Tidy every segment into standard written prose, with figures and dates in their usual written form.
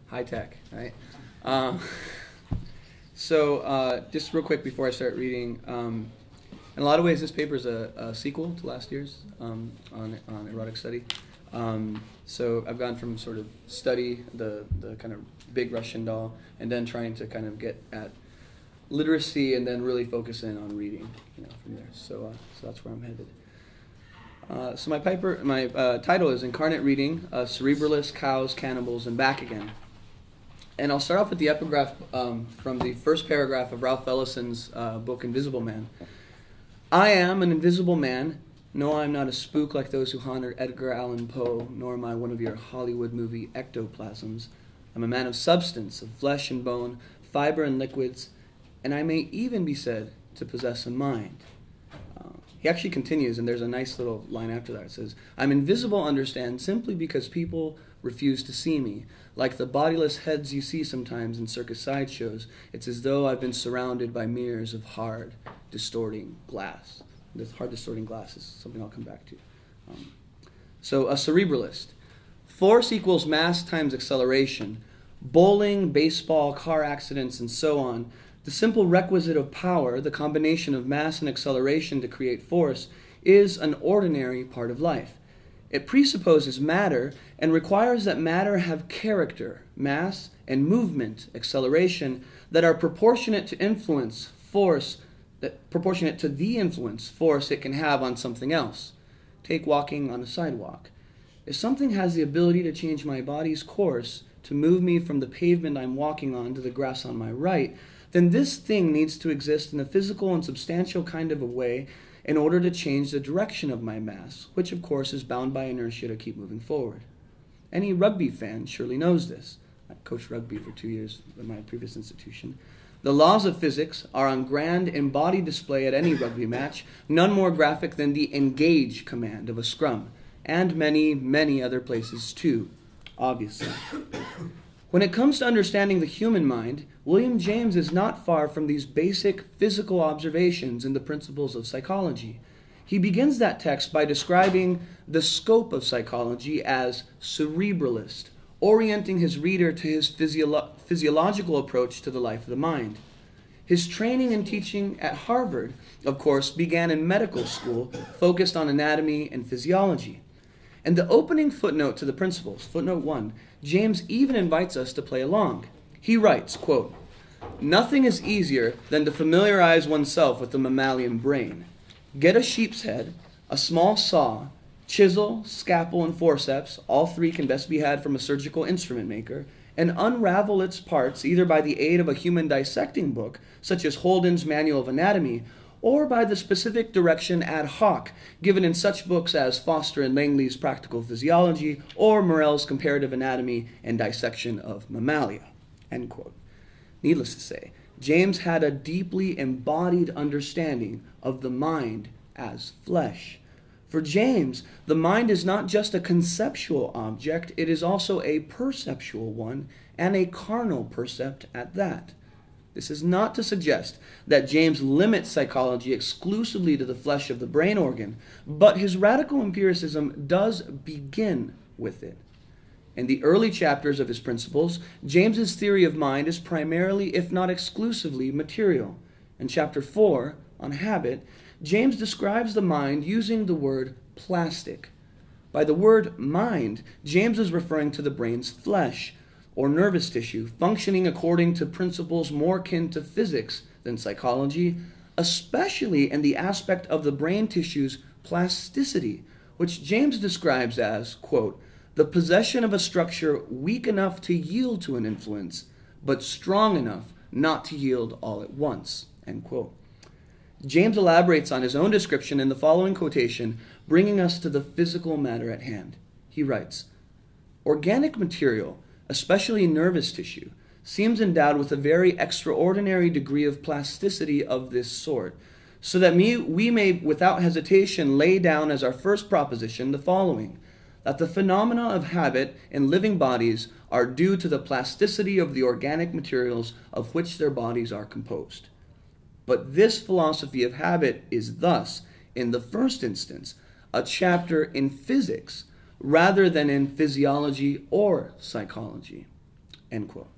high tech, right? Just real quick before I start reading, in a lot of ways this paper is a sequel to last year's on erotic study. So I've gone from sort of study, the kind of big Russian doll, and then trying to kind of get at literacy and then really focus in on reading, from there. So that's where I'm headed. So my title is Incarnate Reading, Cerebralist, Cows, Cannibals, and Back Again. And I'll start off with the epigraph from the first paragraph of Ralph Ellison's book Invisible Man. I am an invisible man. No, I'm not a spook like those who haunt Edgar Allan Poe, nor am I one of your Hollywood movie ectoplasms. I'm a man of substance, of flesh and bone, fiber and liquids, and I may even be said to possess a mind. He actually continues, and there's a nice little line after that. It says, I'm invisible, understand, simply because people refuse to see me. Like the bodiless heads you see sometimes in circus sideshows, it's as though I've been surrounded by mirrors of hard, distorting glass. This hard, distorting glass is something I'll come back to. So a cerebralist. Force equals mass times acceleration. Bowling, baseball, car accidents, and so on. The simple requisite of power, the combination of mass and acceleration to create force, is an ordinary part of life. It presupposes matter and requires that matter have character, mass, and movement, acceleration, that are proportionate to influence, force, proportionate to the influence, force it can have on something else. Take walking on a sidewalk. If something has the ability to change my body's course, to move me from the pavement I'm walking on to the grass on my right, then this thing needs to exist in a physical and substantial kind of a way in order to change the direction of my mass, which of course is bound by inertia to keep moving forward. Any rugby fan surely knows this. I coached rugby for 2 years at my previous institution. The laws of physics are on grand embodied display at any rugby match, none more graphic than the engage command of a scrum, and many, many other places too, obviously. When it comes to understanding the human mind, William James is not far from these basic physical observations in the principles of psychology. He begins that text by describing the scope of psychology as cerebralist, orienting his reader to his physiological approach to the life of the mind. His training and teaching at Harvard, of course, began in medical school, focused on anatomy and physiology. And the opening footnote to the principles, footnote 1, James even invites us to play along. He writes, quote, nothing is easier than to familiarize oneself with the mammalian brain. Get a sheep's head, a small saw, chisel, scalpel, and forceps, all three can best be had from a surgical instrument maker, and unravel its parts either by the aid of a human dissecting book, such as Holden's Manual of Anatomy, or by the specific direction ad hoc given in such books as Foster and Langley's Practical Physiology or Morell's Comparative Anatomy and Dissection of Mammalia. End quote. Needless to say, James had a deeply embodied understanding of the mind as flesh. For James, the mind is not just a conceptual object, it is also a perceptual one, and a carnal percept at that. This is not to suggest that James limits psychology exclusively to the flesh of the brain organ, but his radical empiricism does begin with it. In the early chapters of his principles, James's theory of mind is primarily, if not exclusively, material. In chapter 4, on habit, James describes the mind using the word plastic. By the word mind, James is referring to the brain's flesh, or nervous tissue, functioning according to principles more akin to physics than psychology, especially in the aspect of the brain tissue's plasticity, which James describes as, quote, the possession of a structure weak enough to yield to an influence, but strong enough not to yield all at once, end quote. James elaborates on his own description in the following quotation, bringing us to the physical matter at hand. He writes, organic material, especially nervous tissue, seems endowed with a very extraordinary degree of plasticity of this sort, so that we may without hesitation lay down as our first proposition the following, that the phenomena of habit in living bodies are due to the plasticity of the organic materials of which their bodies are composed. But this philosophy of habit is thus, in the first instance, a chapter in physics rather than in physiology or psychology. End quote.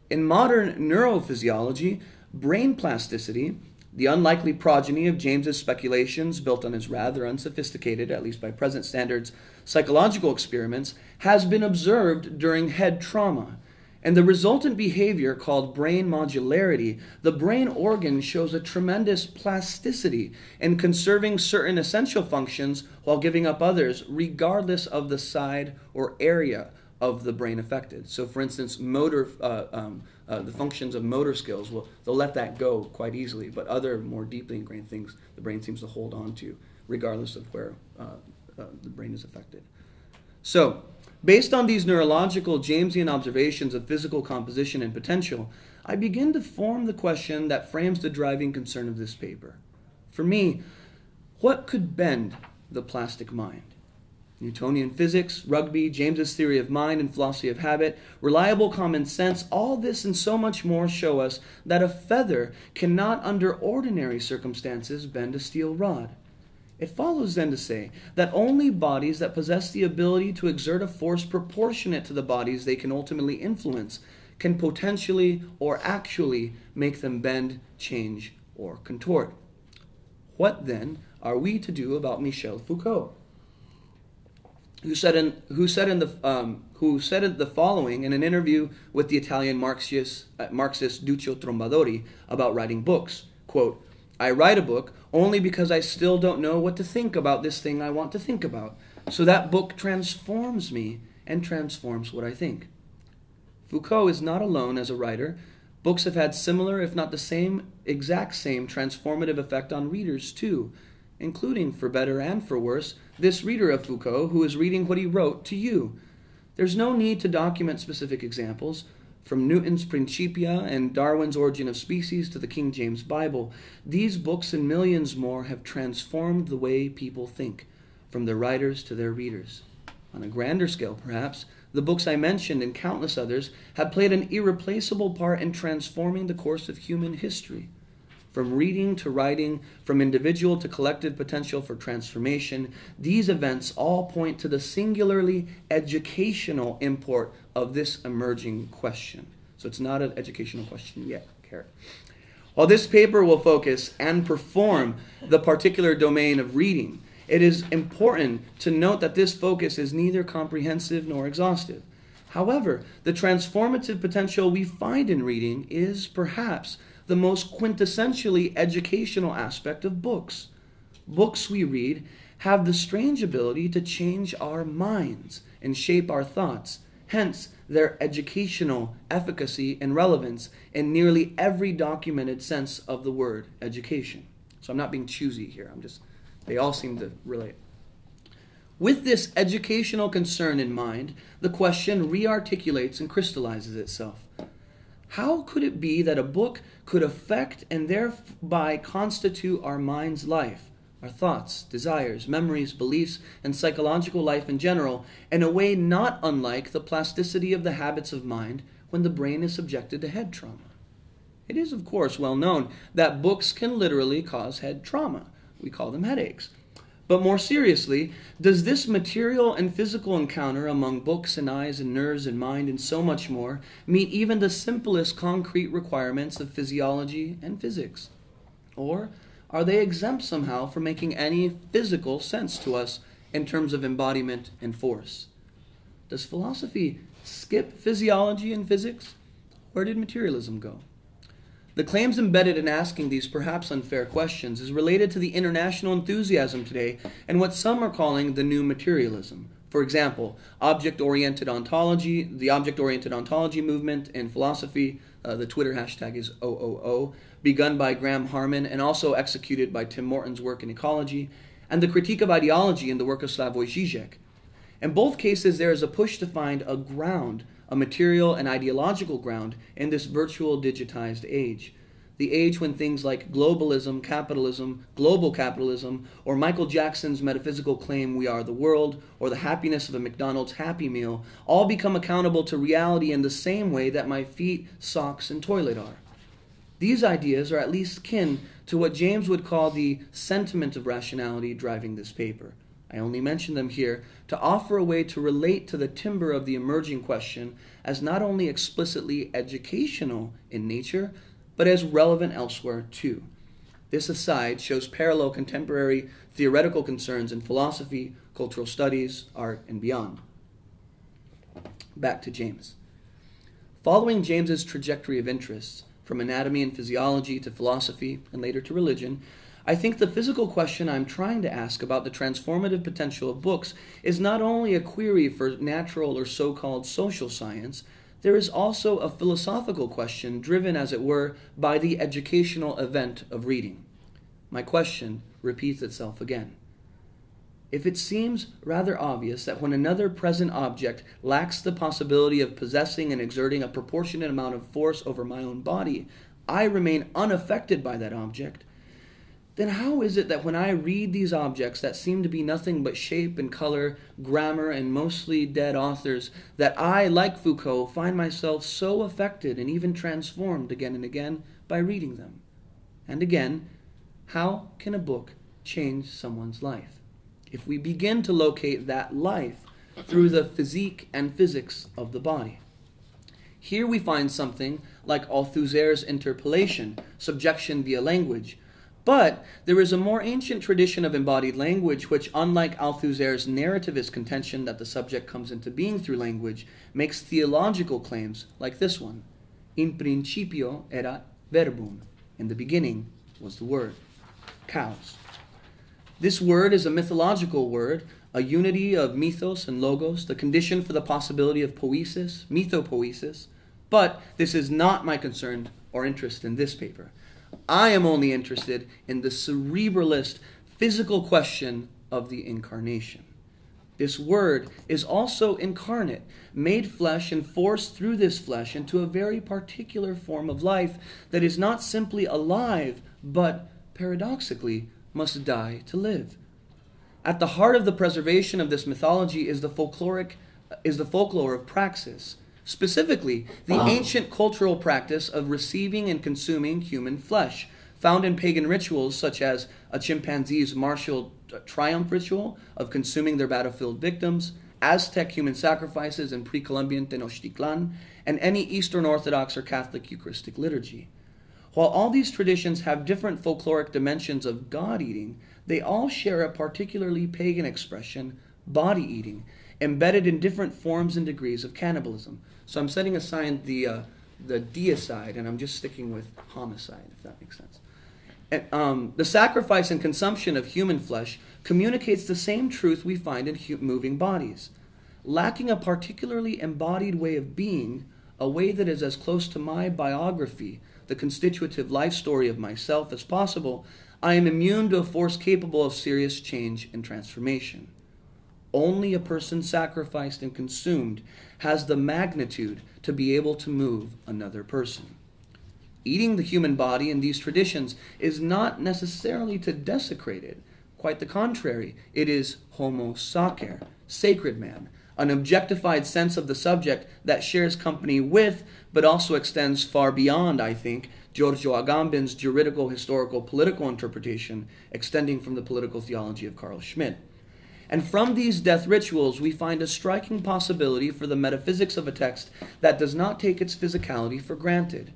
In modern neurophysiology, brain plasticity, the unlikely progeny of James's speculations built on his rather unsophisticated, at least by present standards, psychological experiments, has been observed during head trauma. And the resultant behavior called brain modularity, the brain organ shows a tremendous plasticity in conserving certain essential functions while giving up others, regardless of the side or area of the brain affected. So, for instance, the functions of motor skills, they'll let that go quite easily, but other more deeply ingrained things the brain seems to hold on to, regardless of where the brain is affected. So, based on these neurological Jamesian observations of physical composition and potential, I begin to form the question that frames the driving concern of this paper. For me, what could bend the plastic mind? Newtonian physics, rugby, James's theory of mind and philosophy of habit, reliable common sense, all this and so much more show us that a feather cannot under ordinary circumstances bend a steel rod. It follows then to say that only bodies that possess the ability to exert a force proportionate to the bodies they can ultimately influence can potentially or actually make them bend, change, or contort. What then are we to do about Michel Foucault, who said the following in an interview with the Italian Marxist Duccio Trombadori about writing books, quote, "I write a book only because I still don't know what to think about this thing I want to think about. So that book transforms me and transforms what I think." Foucault is not alone as a writer. Books have had similar, if not the exact same transformative effect on readers too, including, for better and for worse, this reader of Foucault who is reading what he wrote to you. There's no need to document specific examples. From Newton's Principia and Darwin's Origin of Species to the King James Bible, these books and millions more have transformed the way people think, from their writers to their readers. On a grander scale, perhaps, the books I mentioned and countless others have played an irreplaceable part in transforming the course of human history. From reading to writing, from individual to collective potential for transformation, these events all point to the singularly educational import of this emerging question. So it's not an educational question yet, Carrot. While this paper will focus and perform the particular domain of reading, it is important to note that this focus is neither comprehensive nor exhaustive. However, the transformative potential we find in reading is perhaps the most quintessentially educational aspect of books. Books we read have the strange ability to change our minds and shape our thoughts, hence their educational efficacy and relevance in nearly every documented sense of the word education. So I'm not being choosy here, they all seem to relate. With this educational concern in mind, the question rearticulates and crystallizes itself. How could it be that a book could affect and thereby constitute our mind's life, our thoughts, desires, memories, beliefs, and psychological life in general, in a way not unlike the plasticity of the habits of mind when the brain is subjected to head trauma? It is, of course, well known that books can literally cause head trauma. We call them headaches. But more seriously, does this material and physical encounter among books and eyes and nerves and mind and so much more meet even the simplest concrete requirements of physiology and physics? Or are they exempt somehow from making any physical sense to us in terms of embodiment and force? Does philosophy skip physiology and physics? Where did materialism go? The claims embedded in asking these perhaps unfair questions is related to the international enthusiasm today and what some are calling the new materialism. For example, object-oriented ontology, the object-oriented ontology movement in philosophy, the Twitter hashtag is OOO, begun by Graham Harman and also executed by Tim Morton's work in ecology, and the critique of ideology in the work of Slavoj Žižek. In both cases, there is a push to find a ground, a material and ideological ground in this virtual digitized age. The age when things like globalism, capitalism, global capitalism, or Michael Jackson's metaphysical claim we are the world, or the happiness of a McDonald's Happy Meal, all become accountable to reality in the same way that my feet, socks, and toilet are. These ideas are at least kin to what James would call the sentiment of rationality driving this paper. I only mention them here to offer a way to relate to the timbre of the emerging question as not only explicitly educational in nature, but as relevant elsewhere too. This aside shows parallel contemporary theoretical concerns in philosophy, cultural studies, art, and beyond. Back to James. Following James's trajectory of interests, from anatomy and physiology to philosophy and later to religion, I think the physical question I'm trying to ask about the transformative potential of books is not only a query for natural or so-called social science, there is also a philosophical question driven, as it were, by the educational event of reading. My question repeats itself again. If it seems rather obvious that when another present object lacks the possibility of possessing and exerting a proportionate amount of force over my own body, I remain unaffected by that object, then how is it that when I read these objects that seem to be nothing but shape and color, grammar, and mostly dead authors, that I, like Foucault, find myself so affected and even transformed again and again by reading them? And again, how can a book change someone's life? If we begin to locate that life through the physique and physics of the body. Here we find something like Althusser's interpellation, subjection via language. But there is a more ancient tradition of embodied language which, unlike Althusser's narrativist contention that the subject comes into being through language, makes theological claims like this one. In principio erat verbum. In the beginning was the word. Cows. This word is a mythological word, a unity of mythos and logos, the condition for the possibility of poiesis, mythopoiesis. But this is not my concern or interest in this paper. I am only interested in the cerebralist physical question of the incarnation. This word is also incarnate, made flesh and forced through this flesh into a very particular form of life that is not simply alive, but paradoxically must die to live. At the heart of the preservation of this mythology is the folklore of praxis. Specifically, the ancient cultural practice of receiving and consuming human flesh, found in pagan rituals such as a chimpanzee's martial triumph ritual of consuming their battlefield victims, Aztec human sacrifices in pre-Columbian Tenochtitlan, and any Eastern Orthodox or Catholic Eucharistic liturgy. While all these traditions have different folkloric dimensions of God-eating, they all share a particularly pagan expression, body-eating, embedded in different forms and degrees of cannibalism. So I'm setting aside the deicide, and I'm just sticking with homicide, if that makes sense. And, the sacrifice and consumption of human flesh communicates the same truth we find in moving bodies. Lacking a particularly embodied way of being, a way that is as close to my biography, the constitutive life story of myself, as possible, I am immune to a force capable of serious change and transformation. Only a person sacrificed and consumed has the magnitude to be able to move another person. Eating the human body in these traditions is not necessarily to desecrate it. Quite the contrary, it is homo sacer, sacred man, an objectified sense of the subject that shares company with, but also extends far beyond, I think, Giorgio Agamben's juridical, historical, political interpretation, extending from the political theology of Carl Schmitt. And from these death rituals, we find a striking possibility for the metaphysics of a text that does not take its physicality for granted.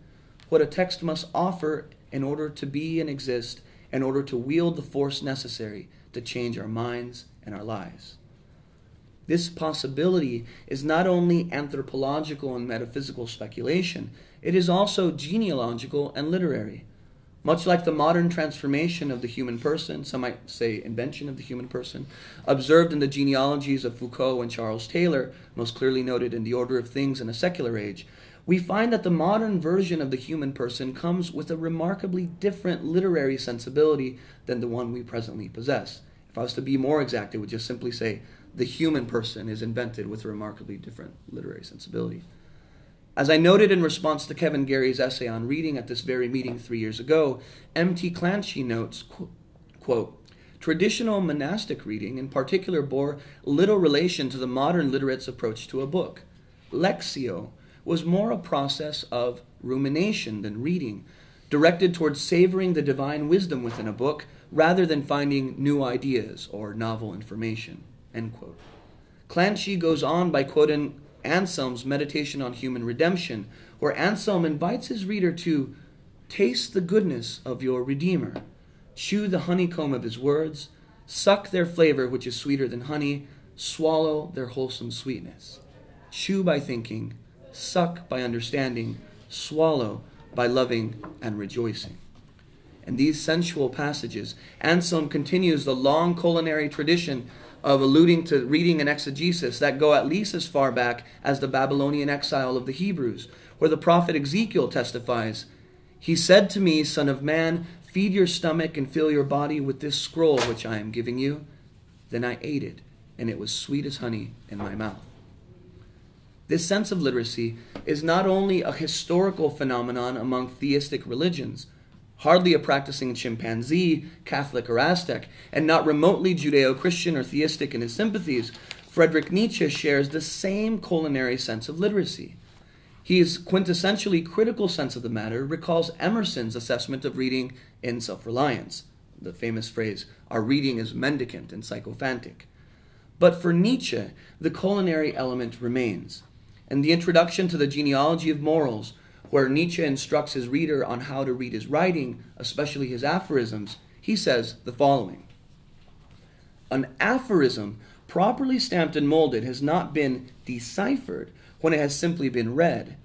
What a text must offer in order to be and exist, in order to wield the force necessary to change our minds and our lives. This possibility is not only anthropological and metaphysical speculation, it is also genealogical and literary. Much like the modern transformation of the human person, some might say invention of the human person, observed in the genealogies of Foucault and Charles Taylor, most clearly noted in The Order of Things in a Secular Age, we find that the modern version of the human person comes with a remarkably different literary sensibility than the one we presently possess. If I was to be more exact, it would just simply say the human person is invented with a remarkably different literary sensibility. As I noted in response to Kevin Gary's essay on reading at this very meeting 3 years ago, M.T. Clancy notes, quote, traditional monastic reading in particular bore little relation to the modern literate's approach to a book. Lectio was more a process of rumination than reading, directed towards savoring the divine wisdom within a book rather than finding new ideas or novel information." End quote. Clancy goes on by quoting Anselm's Meditation on Human Redemption, where Anselm invites his reader to taste the goodness of your Redeemer, chew the honeycomb of his words, suck their flavor which is sweeter than honey, swallow their wholesome sweetness. Chew by thinking, suck by understanding, swallow by loving and rejoicing. In these sensual passages, Anselm continues the long culinary tradition of alluding to reading and exegesis that go at least as far back as the Babylonian exile of the Hebrews, where the prophet Ezekiel testifies, "He said to me, Son of man, feed your stomach and fill your body with this scroll which I am giving you. Then I ate it, and it was sweet as honey in my mouth." This sense of literacy is not only a historical phenomenon among theistic religions, hardly a practicing chimpanzee, Catholic or Aztec, and not remotely Judeo-Christian or theistic in his sympathies. Friedrich Nietzsche shares the same culinary sense of literacy. His quintessentially critical sense of the matter recalls Emerson's assessment of reading in Self-Reliance, the famous phrase, "Our reading is mendicant and sycophantic." But for Nietzsche, the culinary element remains. In the introduction to the Genealogy of Morals, where Nietzsche instructs his reader on how to read his writing, especially his aphorisms, he says the following: "An aphorism properly stamped and molded has not been deciphered when it has simply been read.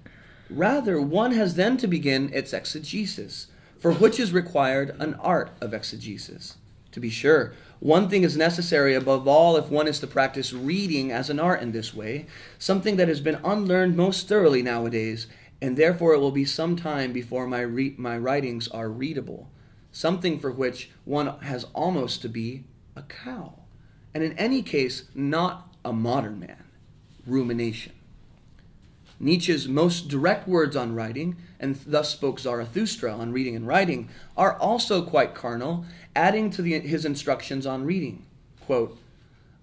Rather, one has then to begin its exegesis, for which is required an art of exegesis. To be sure, one thing is necessary above all if one is to practice reading as an art in this way, something that has been unlearned most thoroughly nowadays, and therefore it will be some time before my writings are readable, something for which one has almost to be a cow, and in any case not a modern man: rumination." Nietzsche's most direct words on writing, and thus spoke Zarathustra on reading and writing, are also quite carnal, adding to his instructions on reading. Quote,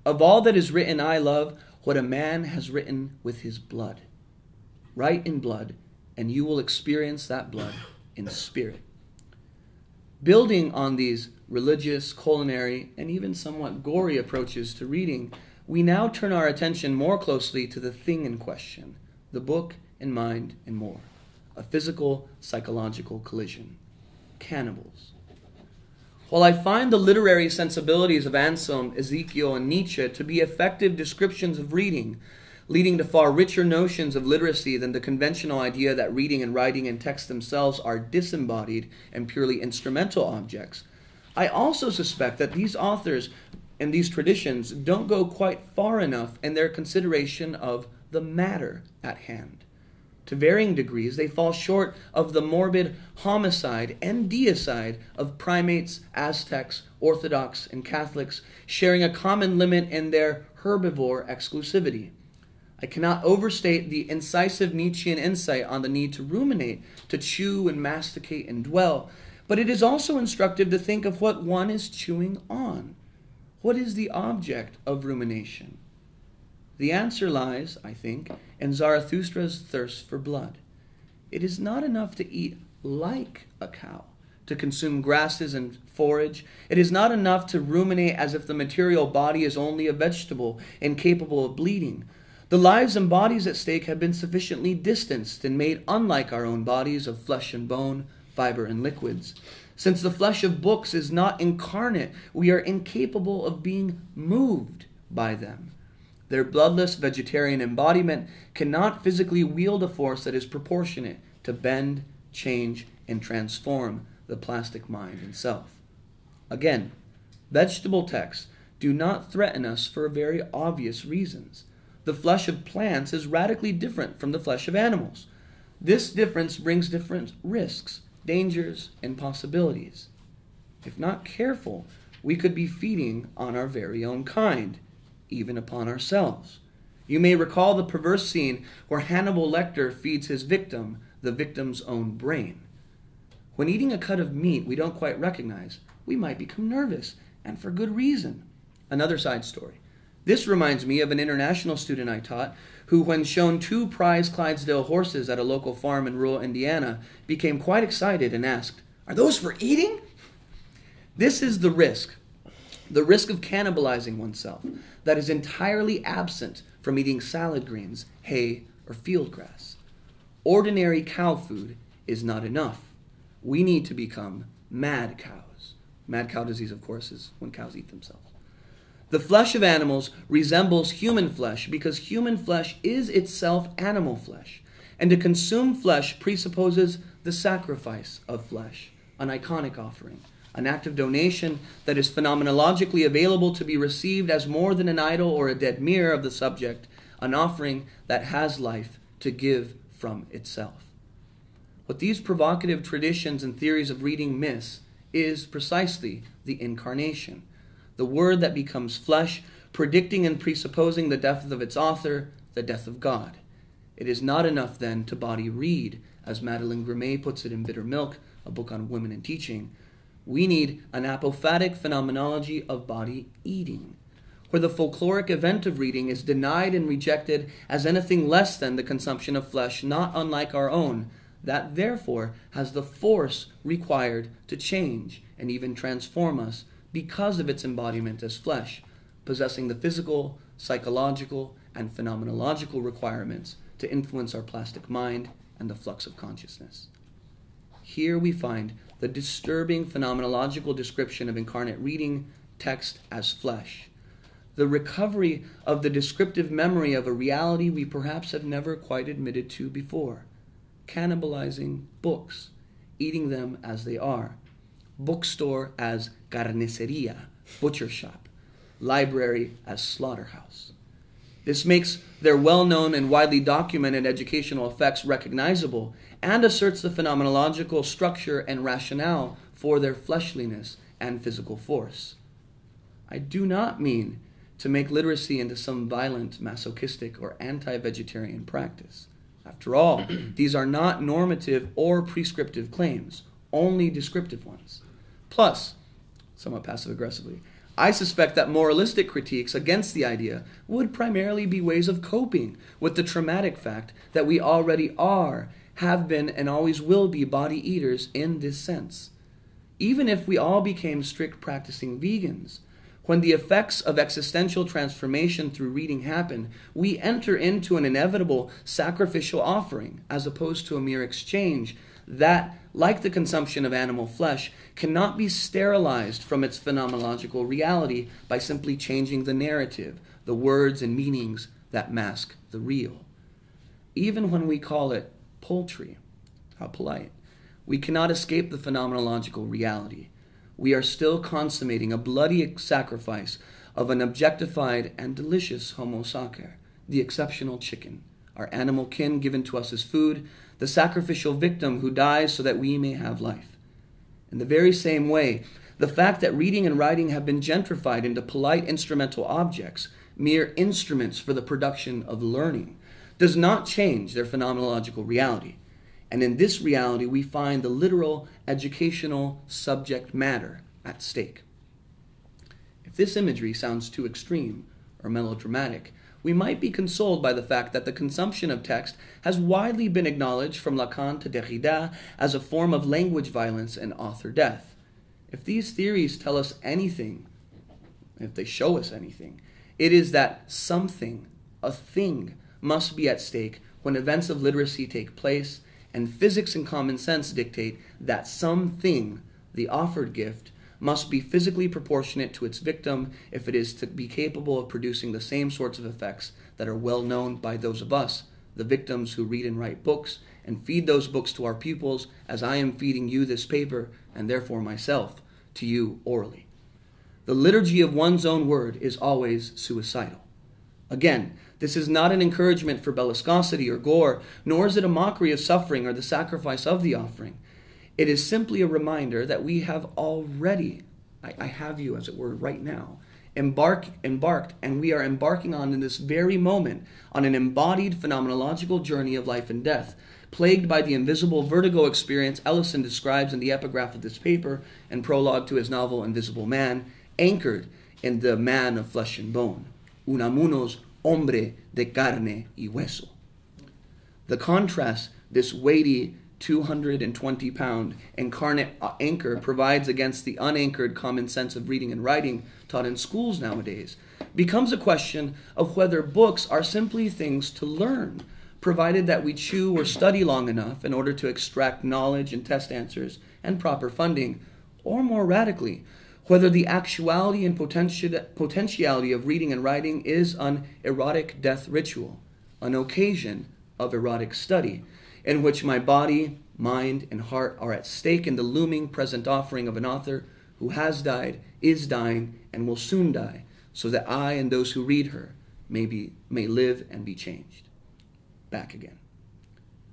"Of all that is written I love what a man has written with his blood. Write in blood, and you will experience that blood in spirit." Building on these religious, culinary, and even somewhat gory approaches to reading, we now turn our attention more closely to the thing in question, the book and mind and more, a physical, psychological collision. Cannibals. While I find the literary sensibilities of Anselm, Ezekiel, and Nietzsche to be effective descriptions of reading, leading to far richer notions of literacy than the conventional idea that reading and writing and text themselves are disembodied and purely instrumental objects, I also suspect that these authors and these traditions don't go quite far enough in their consideration of the matter at hand. To varying degrees, they fall short of the morbid homicide and deicide of primates, Aztecs, Orthodox, and Catholics, sharing a common limit in their herbivore exclusivity. I cannot overstate the incisive Nietzschean insight on the need to ruminate, to chew and masticate and dwell, but it is also instructive to think of what one is chewing on. What is the object of rumination? The answer lies, I think, in Zarathustra's thirst for blood. It is not enough to eat like a cow, to consume grasses and forage. It is not enough to ruminate as if the material body is only a vegetable and capable of bleeding. The lives and bodies at stake have been sufficiently distanced and made unlike our own bodies of flesh and bone, fiber and liquids. Since the flesh of books is not incarnate, we are incapable of being moved by them. Their bloodless vegetarian embodiment cannot physically wield a force that is proportionate to bend, change, and transform the plastic mind and self. Again, vegetable texts do not threaten us for very obvious reasons. The flesh of plants is radically different from the flesh of animals. This difference brings different risks, dangers, and possibilities. If not careful, we could be feeding on our very own kind, even upon ourselves. You may recall the perverse scene where Hannibal Lecter feeds his victim the victim's own brain. When eating a cut of meat we don't quite recognize, we might become nervous, and for good reason. Another side story. This reminds me of an international student I taught who, when shown 2 prize Clydesdale horses at a local farm in rural Indiana, became quite excited and asked, "Are those for eating?" This is the risk of cannibalizing oneself, that is entirely absent from eating salad greens, hay, or field grass. Ordinary cow food is not enough. We need to become mad cows. Mad cow disease, of course, is when cows eat themselves. The flesh of animals resembles human flesh because human flesh is itself animal flesh, and to consume flesh presupposes the sacrifice of flesh, an iconic offering, an act of donation that is phenomenologically available to be received as more than an idol or a dead mirror of the subject, an offering that has life to give from itself. What these provocative traditions and theories of reading miss is precisely the incarnation, the word that becomes flesh, predicting and presupposing the death of its author, the death of God. It is not enough, then, to body read, as Madeleine Grimet puts it in Bitter Milk, a book on women and teaching. We need an apophatic phenomenology of body eating, where the folkloric event of reading is denied and rejected as anything less than the consumption of flesh, not unlike our own, that therefore has the force required to change and even transform us because of its embodiment as flesh, possessing the physical, psychological, and phenomenological requirements to influence our plastic mind and the flux of consciousness. Here we find the disturbing phenomenological description of incarnate reading text as flesh, the recovery of the descriptive memory of a reality we perhaps have never quite admitted to before, cannibalizing books, eating them as they are, bookstore as carniceria, butcher shop, library as slaughterhouse. This makes their well-known and widely documented educational effects recognizable and asserts the phenomenological structure and rationale for their fleshliness and physical force. I do not mean to make literacy into some violent, masochistic, or anti-vegetarian practice. After all, these are not normative or prescriptive claims, only descriptive ones. Plus, somewhat passive-aggressively, I suspect that moralistic critiques against the idea would primarily be ways of coping with the traumatic fact that we already are, have been, and always will be body eaters in this sense. Even if we all became strict practicing vegans, when the effects of existential transformation through reading happen, we enter into an inevitable sacrificial offering, as opposed to a mere exchange that, like the consumption of animal flesh, cannot be sterilized from its phenomenological reality by simply changing the narrative, the words and meanings that mask the real. Even when we call it poultry, how polite, we cannot escape the phenomenological reality. We are still consummating a bloody sacrifice of an objectified and delicious homo sacer, the exceptional chicken, our animal kin given to us as food, the sacrificial victim who dies so that we may have life. In the very same way, the fact that reading and writing have been gentrified into polite instrumental objects, mere instruments for the production of learning, does not change their phenomenological reality. And in this reality, we find the literal educational subject matter at stake. If this imagery sounds too extreme or melodramatic, we might be consoled by the fact that the consumption of text has widely been acknowledged from Lacan to Derrida as a form of language violence and author death. If these theories tell us anything, if they show us anything, it is that something, a thing, must be at stake when events of literacy take place, and physics and common sense dictate that something, the offered gift, must be physically proportionate to its victim if it is to be capable of producing the same sorts of effects that are well known by those of us, the victims who read and write books, and feed those books to our pupils as I am feeding you this paper, and therefore myself, to you orally. The liturgy of one's own word is always suicidal. Again, this is not an encouragement for bellicosity or gore, nor is it a mockery of suffering or the sacrifice of the offering. It is simply a reminder that we have already, I have you as it were right now, embarked, and we are embarking on in this very moment on an embodied phenomenological journey of life and death, plagued by the invisible vertigo experience Ellison describes in the epigraph of this paper and prologue to his novel Invisible Man, anchored in the man of flesh and bone, Unamuno's hombre de carne y hueso. The contrast this weighty 220-pound incarnate anchor provides against the unanchored common sense of reading and writing taught in schools nowadays becomes a question of whether books are simply things to learn, provided that we chew or study long enough in order to extract knowledge and test answers and proper funding, or more radically, whether the actuality and potentiality of reading and writing is an erotic death ritual, an occasion of erotic study, in which my body, mind, and heart are at stake in the looming present offering of an author who has died, is dying, and will soon die, so that I and those who read her may live and be changed. Back again.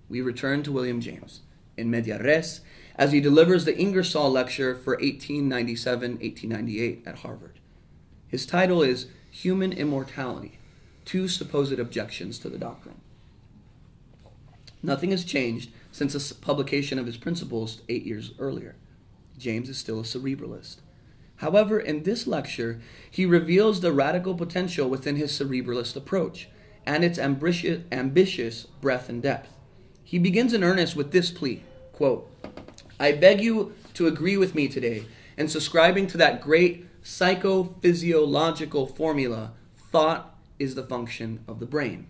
We return to William James in media res as he delivers the Ingersoll Lecture for 1897-1898 at Harvard. His title is Human Immortality, Two Supposed Objections to the Doctrine. Nothing has changed since the publication of his principles 8 years earlier. James is still a cerebralist. However, in this lecture, he reveals the radical potential within his cerebralist approach and its ambitious breadth and depth. He begins in earnest with this plea, quote, I beg you to agree with me today in subscribing to that great psychophysiological formula, thought is the function of the brain.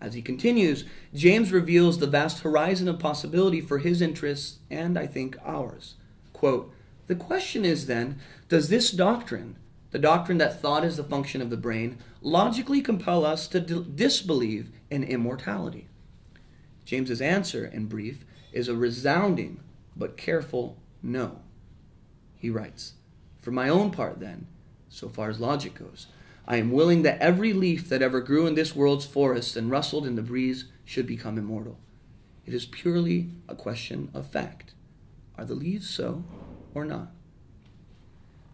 As he continues, James reveals the vast horizon of possibility for his interests and, I think, ours. Quote, the question is then, does this doctrine, the doctrine that thought is the function of the brain, logically compel us to disbelieve in immortality? James's answer, in brief, is a resounding but careful no. He writes, for my own part then, so far as logic goes, I am willing that every leaf that ever grew in this world's forests and rustled in the breeze should become immortal. It is purely a question of fact. Are the leaves so or not?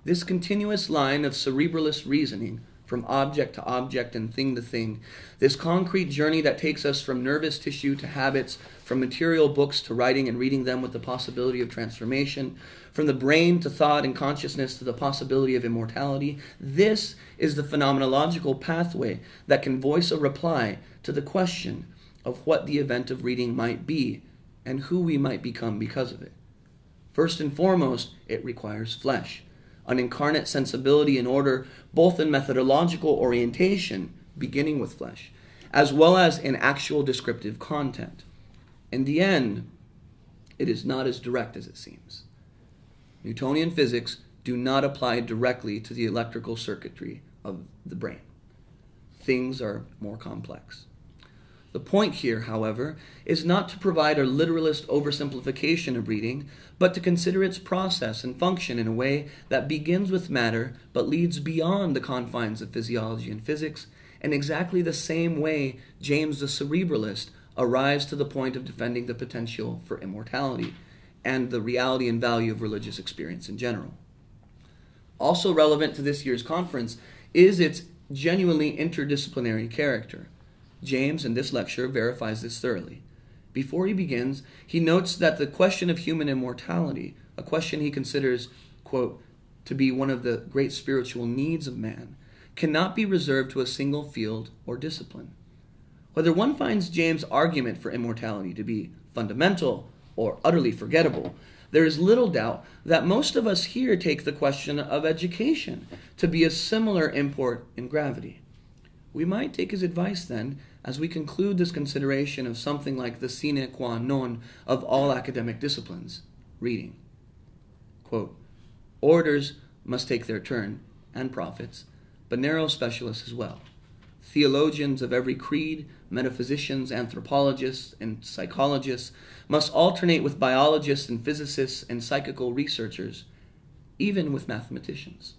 This continuous line of cerebralist reasoning from object to object and thing to thing, this concrete journey that takes us from nervous tissue to habits, from material books to writing and reading them with the possibility of transformation, from the brain to thought and consciousness to the possibility of immortality, this is the phenomenological pathway that can voice a reply to the question of what the event of reading might be and who we might become because of it. First and foremost, it requires flesh, an incarnate sensibility in order both in methodological orientation, beginning with flesh, as well as in actual descriptive content. In the end, it is not as direct as it seems. Newtonian physics do not apply directly to the electrical circuitry of the brain. Things are more complex. The point here, however, is not to provide a literalist oversimplification of reading, but to consider its process and function in a way that begins with matter but leads beyond the confines of physiology and physics, in exactly the same way James the Cerebralist arrives to the point of defending the potential for immortality and the reality and value of religious experience in general. Also relevant to this year's conference is its genuinely interdisciplinary character. James, in this lecture, verifies this thoroughly. Before he begins, he notes that the question of human immortality, a question he considers, quote, to be one of the great spiritual needs of man, cannot be reserved to a single field or discipline. Whether one finds James' argument for immortality to be fundamental or utterly forgettable, there is little doubt that most of us here take the question of education to be of similar import and gravity. We might take his advice then as we conclude this consideration of something like the sine qua non of all academic disciplines, reading. Quote, orators must take their turn, and prophets, but narrow specialists as well. Theologians of every creed, metaphysicians, anthropologists, and psychologists must alternate with biologists and physicists and psychical researchers, even with mathematicians.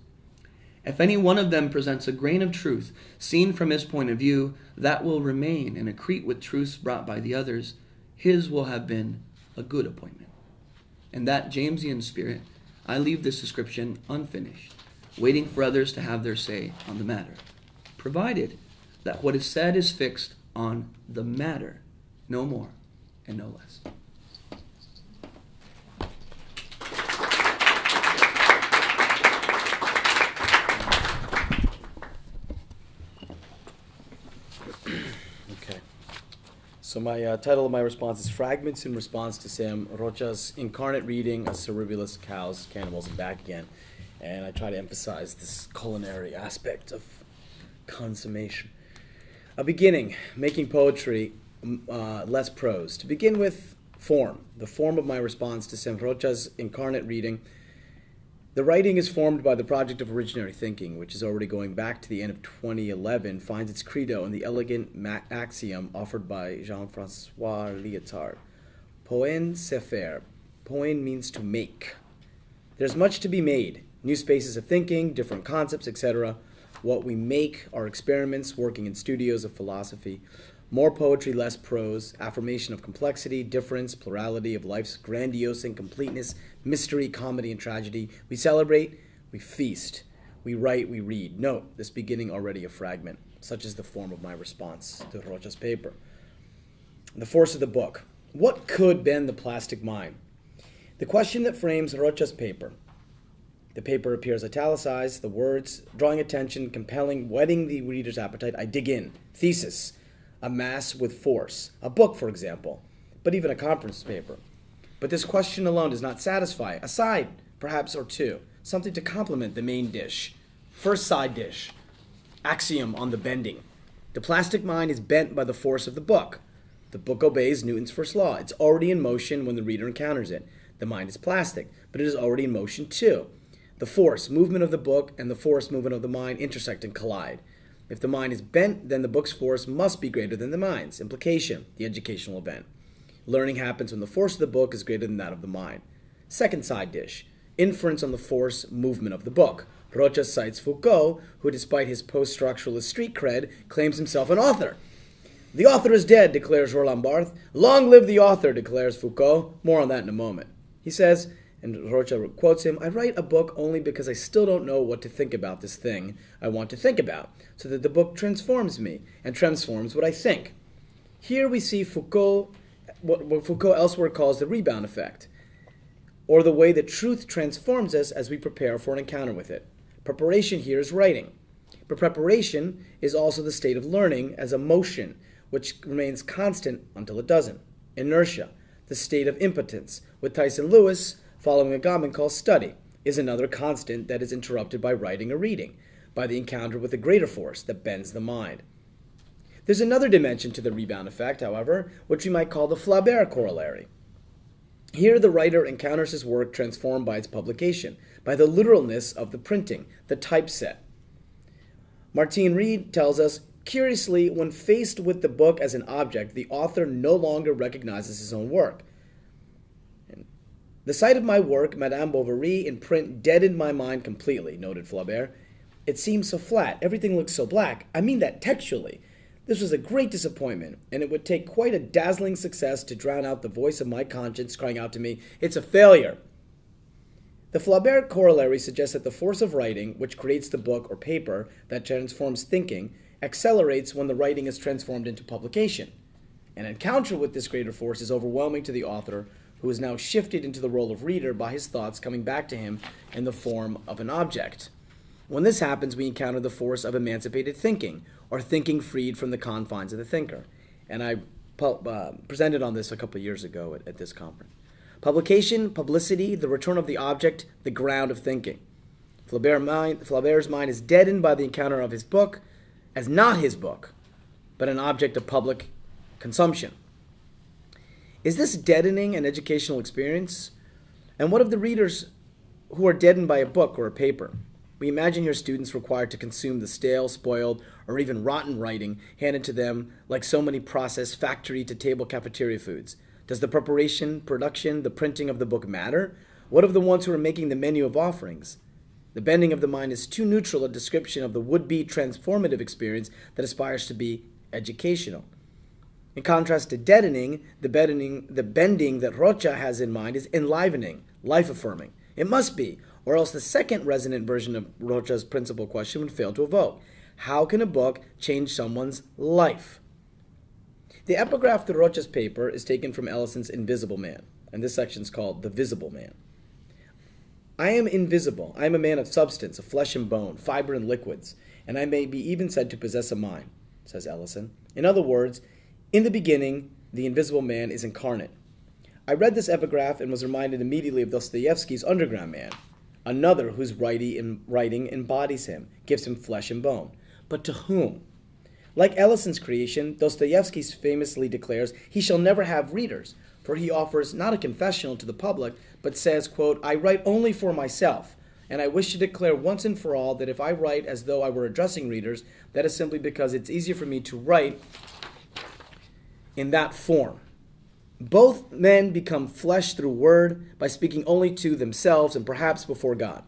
If any one of them presents a grain of truth seen from his point of view, that will remain and accrete with truths brought by the others. His will have been a good appointment. In that Jamesian spirit, I leave this description unfinished, waiting for others to have their say on the matter, provided that what is said is fixed on the matter, no more and no less. So my title of my response is Fragments in Response to Sam Rocha's Incarnate Reading, a Cerebralist, Cows, Cannibals and Back Again. And I try to emphasize this culinary aspect of consummation. A beginning, making poetry, less prose. To begin with, form. The form of my response to Sam Rocha's Incarnate Reading. The writing is formed by the project of originary thinking, which is already going back to the end of 2011, finds its credo in the elegant axiom offered by Jean-François Lyotard. Poen c'est faire. Poen means to make. There's much to be made. New spaces of thinking, different concepts, etc. What we make are experiments working in studios of philosophy. More poetry, less prose, affirmation of complexity, difference, plurality of life's grandiose incompleteness, mystery, comedy, and tragedy. We celebrate, we feast, we write, we read. Note, this beginning already a fragment. Such is the form of my response to Rocha's paper. The force of the book. What could bend the plastic mind? The question that frames Rocha's paper. The paper appears italicized, the words, drawing attention, compelling, whetting the reader's appetite. I dig in. Thesis. A mass with force. A book, for example, but even a conference paper. But this question alone does not satisfy. A side, perhaps, or two. Something to complement the main dish. First side dish. Axiom on the bending. The plastic mind is bent by the force of the book. The book obeys Newton's first law. It's already in motion when the reader encounters it. The mind is plastic, but it is already in motion too. The force, movement of the book, and the force, movement of the mind intersect and collide. If the mind is bent, then the book's force must be greater than the mind's. Implication, the educational event. Learning happens when the force of the book is greater than that of the mind. Second side dish, inference on the force, movement of the book. Rocha cites Foucault, who despite his post-structuralist street cred, claims himself an author. The author is dead, declares Roland Barthes. Long live the author, declares Foucault. More on that in a moment. He says, and Rocha quotes him, I write a book only because I still don't know what to think about this thing I want to think about, so that the book transforms me and transforms what I think. Here we see Foucault, what Foucault elsewhere calls the rebound effect, or the way that truth transforms us as we prepare for an encounter with it. Preparation here is writing. But preparation is also the state of learning as a motion, which remains constant until it doesn't. Inertia, the state of impotence, with Tyson Lewis following a Gottman called study, is another constant that is interrupted by writing or reading, by the encounter with a greater force that bends the mind. There's another dimension to the rebound effect, however, which we might call the Flaubert corollary. Here the writer encounters his work transformed by its publication, by the literalness of the printing, the typeset. Martine Reed tells us, curiously, when faced with the book as an object, the author no longer recognizes his own work. The sight of my work, Madame Bovary, in print deadened my mind completely, noted Flaubert. It seemed so flat. Everything looked so black. I mean that textually. This was a great disappointment, and it would take quite a dazzling success to drown out the voice of my conscience crying out to me, it's a failure. The Flaubert corollary suggests that the force of writing, which creates the book or paper that transforms thinking, accelerates when the writing is transformed into publication. An encounter with this greater force is overwhelming to the author, who is now shifted into the role of reader by his thoughts coming back to him in the form of an object. When this happens, we encounter the force of emancipated thinking, or thinking freed from the confines of the thinker. And I presented on this a couple of years ago at this conference. Publication, publicity, the return of the object, the ground of thinking. Flaubert's mind is deadened by the encounter of his book as not his book, but an object of public consumption. Is this deadening an educational experience? And what of the readers who are deadened by a book or a paper? We imagine here students required to consume the stale, spoiled, or even rotten writing handed to them like so many processed factory-to-table cafeteria foods. Does the preparation, production, the printing of the book matter? What of the ones who are making the menu of offerings? The bending of the mind is too neutral a description of the would-be transformative experience that aspires to be educational. In contrast to deadening, the bending that Rocha has in mind is enlivening, life-affirming. It must be, or else the second resonant version of Rocha's principal question would fail to evoke. How can a book change someone's life? The epigraph to Rocha's paper is taken from Ellison's Invisible Man, and this section is called The Visible Man. I am invisible. I am a man of substance, of flesh and bone, fiber and liquids, and I may be even said to possess a mind, says Ellison. In other words, in the beginning, the invisible man, is incarnate. I read this epigraph and was reminded immediately of Dostoevsky's Underground Man, another whose writing embodies him, gives him flesh and bone. But to whom? Like Ellison's creation, Dostoevsky famously declares he shall never have readers, for he offers not a confessional to the public, but says, quote, I write only for myself, and I wish to declare once and for all that if I write as though I were addressing readers, that is simply because it's easier for me to write in that form. Both men become flesh through word by speaking only to themselves and perhaps before God.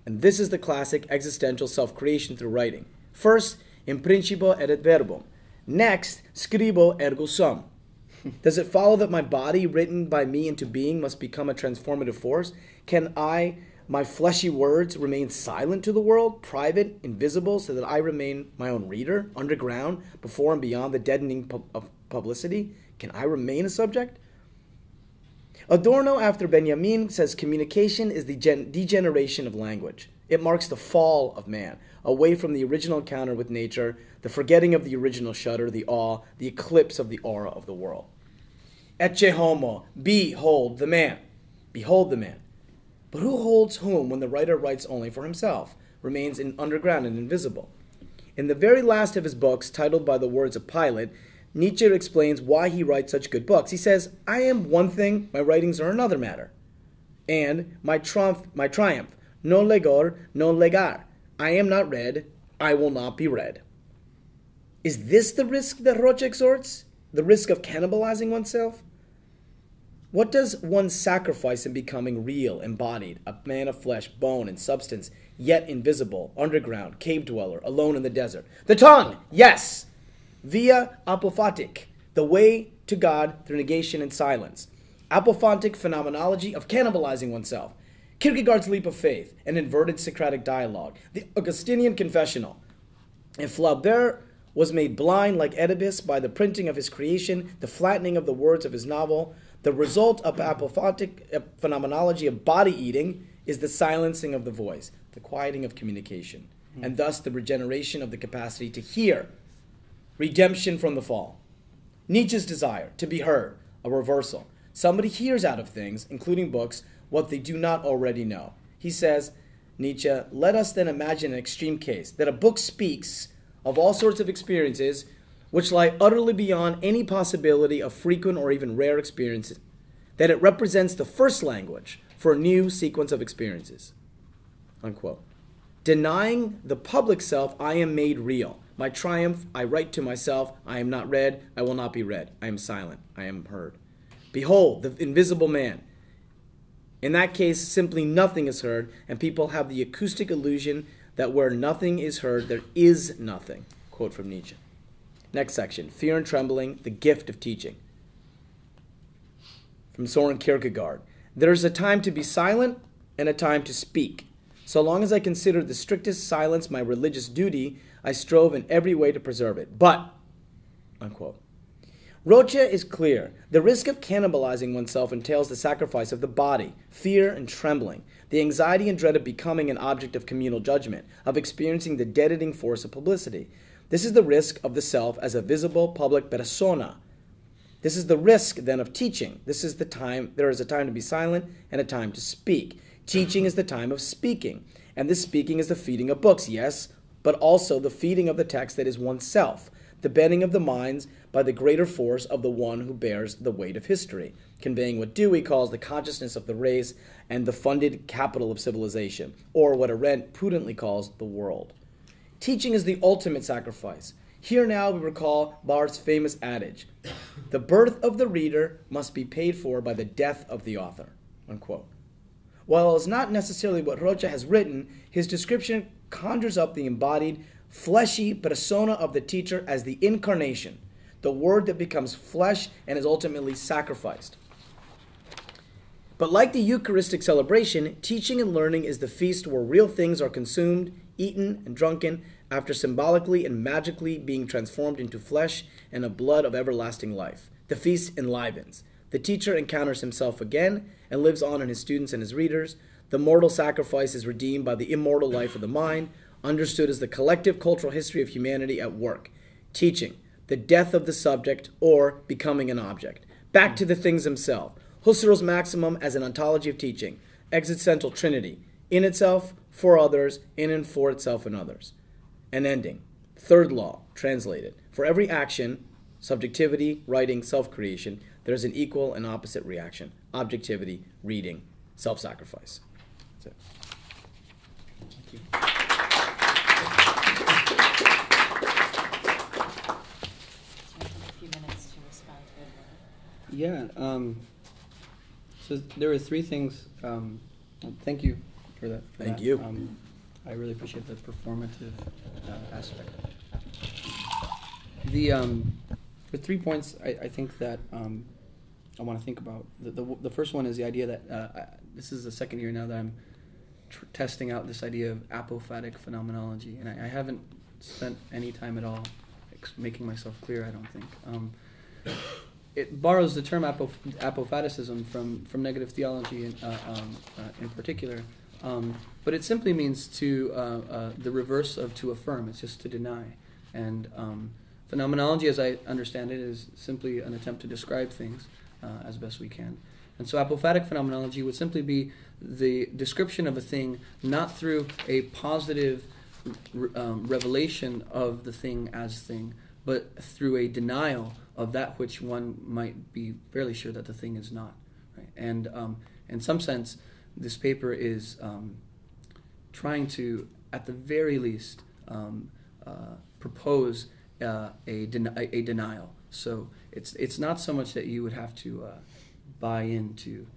And this is the classic existential self-creation through writing. First, in principio erit verbum. Next, scribo ergo sum. Does it follow that my body, written by me into being, must become a transformative force? Can my fleshy words, remain silent to the world, private, invisible, so that I remain my own reader, underground, before and beyond the deadening of publicity? Can I remain a subject? Adorno, after Benjamin, says communication is the degeneration of language. It marks the fall of man, away from the original encounter with nature, the forgetting of the original shudder, the awe, the eclipse of the aura of the world. Ecce homo, behold the man. Behold the man. But who holds whom when the writer writes only for himself, remains underground and invisible? In the very last of his books, titled by the words of Pilate, Nietzsche explains why he writes such good books. He says, I am one thing, my writings are another matter. And my triumph, non legor, non legar. I am not read, I will not be read. Is this the risk that Rocha exhorts? The risk of cannibalizing oneself? What does one sacrifice in becoming real, embodied, a man of flesh, bone, and substance, yet invisible, underground, cave dweller, alone in the desert? The tongue, yes! Via apophatic, the way to God through negation and silence. Apophantic phenomenology of cannibalizing oneself. Kierkegaard's leap of faith, an inverted Socratic dialogue. The Augustinian confessional. If Flaubert was made blind like Oedipus by the printing of his creation, the flattening of the words of his novel, the result of apophantic phenomenology of body eating is the silencing of the voice, the quieting of communication, and thus the regeneration of the capacity to hear. Redemption from the fall. Nietzsche's desire to be heard, a reversal. Somebody hears out of things, including books, what they do not already know. He says, Nietzsche, let us then imagine an extreme case, that a book speaks of all sorts of experiences which lie utterly beyond any possibility of frequent or even rare experiences, that it represents the first language for a new sequence of experiences. Unquote. Denying the public self, I am made real. My triumph, I write to myself, I am not read, I will not be read. I am silent, I am heard. Behold, the invisible man. In that case, simply nothing is heard, and people have the acoustic illusion that where nothing is heard, there is nothing. Quote from Nietzsche. Next section, Fear and Trembling, the Gift of Teaching. From Soren Kierkegaard. There is a time to be silent and a time to speak. So long as I consider the strictest silence my religious duty, I strove in every way to preserve it. But, unquote. Rocha is clear. The risk of cannibalizing oneself entails the sacrifice of the body, fear and trembling, the anxiety and dread of becoming an object of communal judgment, of experiencing the deadening force of publicity. This is the risk of the self as a visible public persona. This is the risk, then, of teaching. There is a time to be silent and a time to speak. Teaching is the time of speaking, and this speaking is the feeding of books, yes, but also the feeding of the text that is oneself, the bending of the minds by the greater force of the one who bears the weight of history, conveying what Dewey calls the consciousness of the race and the funded capital of civilization, or what Arendt prudently calls the world. Teaching is the ultimate sacrifice. Here now we recall Barth's famous adage, the birth of the reader must be paid for by the death of the author, unquote. While it is not necessarily what Rocha has written, his description conjures up the embodied, fleshy persona of the teacher as the incarnation, the word that becomes flesh and is ultimately sacrificed. But like the Eucharistic celebration, teaching and learning is the feast where real things are consumed, eaten, and drunken after symbolically and magically being transformed into flesh and a blood of everlasting life. The feast enlivens. The teacher encounters himself again and lives on in his students and his readers. The mortal sacrifice is redeemed by the immortal life of the mind, understood as the collective cultural history of humanity at work. Teaching, the death of the subject, or becoming an object. Back to the things themselves. Husserl's maximum as an ontology of teaching. Existential trinity. In itself, for others, in and for itself and others. And ending. Third law, translated. For every action, subjectivity, writing, self-creation, there's an equal and opposite reaction. Objectivity, reading, self-sacrifice. That's it. Thank you. A few minutes to respond to it. Yeah. So there were three things. Thank you for that. Thank you. I really appreciate the performative aspect. The 3 points I think that I want to think about. The first one is the idea that this is the second year now that I'm testing out this idea of apophatic phenomenology, and I haven't spent any time at all making myself clear, I don't think. It borrows the term apophaticism from negative theology in particular, but it simply means to the reverse of to affirm. It's just to deny. And phenomenology, as I understand it, is simply an attempt to describe things as best we can. And so apophatic phenomenology would simply be the description of a thing not through a positive revelation of the thing as thing, but through a denial of that which one might be fairly sure that the thing is not. Right? And in some sense, this paper is trying to, at the very least, propose a denial. So it's not so much that you would have to buy into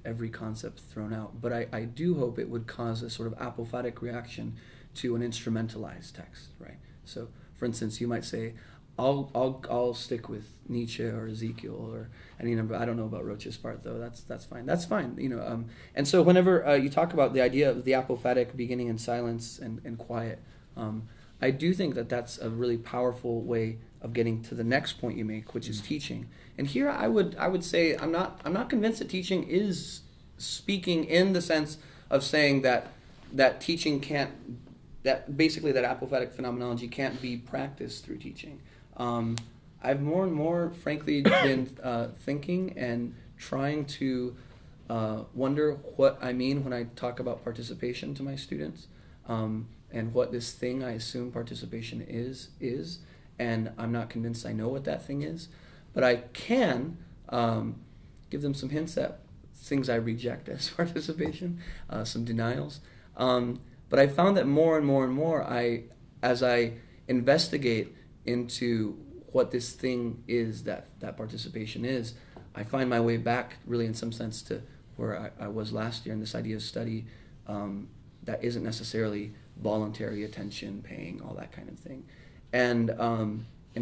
every concept thrown out, but I do hope it would cause a sort of apophatic reaction to an instrumentalized text, right? So, for instance, you might say, I'll stick with Nietzsche or Ezekiel or any number. I don't know about Rocha's part though. That's fine. That's fine. You know. And so whenever you talk about the idea of the apophatic beginning in silence and quiet, I do think that that's a really powerful way of getting to the next point you make, which is teaching. And here I would say I'm not convinced that teaching is speaking in the sense of saying that teaching can't, that basically that apophatic phenomenology can't be practiced through teaching. I've more and more, frankly, been thinking and trying to wonder what I mean when I talk about participation to my students, and what this thing I assume participation is, and I'm not convinced I know what that thing is, but I can give them some hints at things I reject as participation, some denials. But I found that more and more and more, as I investigate into what this thing is that participation is, I find my way back really in some sense to where I was last year in this idea of study that isn't necessarily voluntary attention, paying, all that kind of thing. And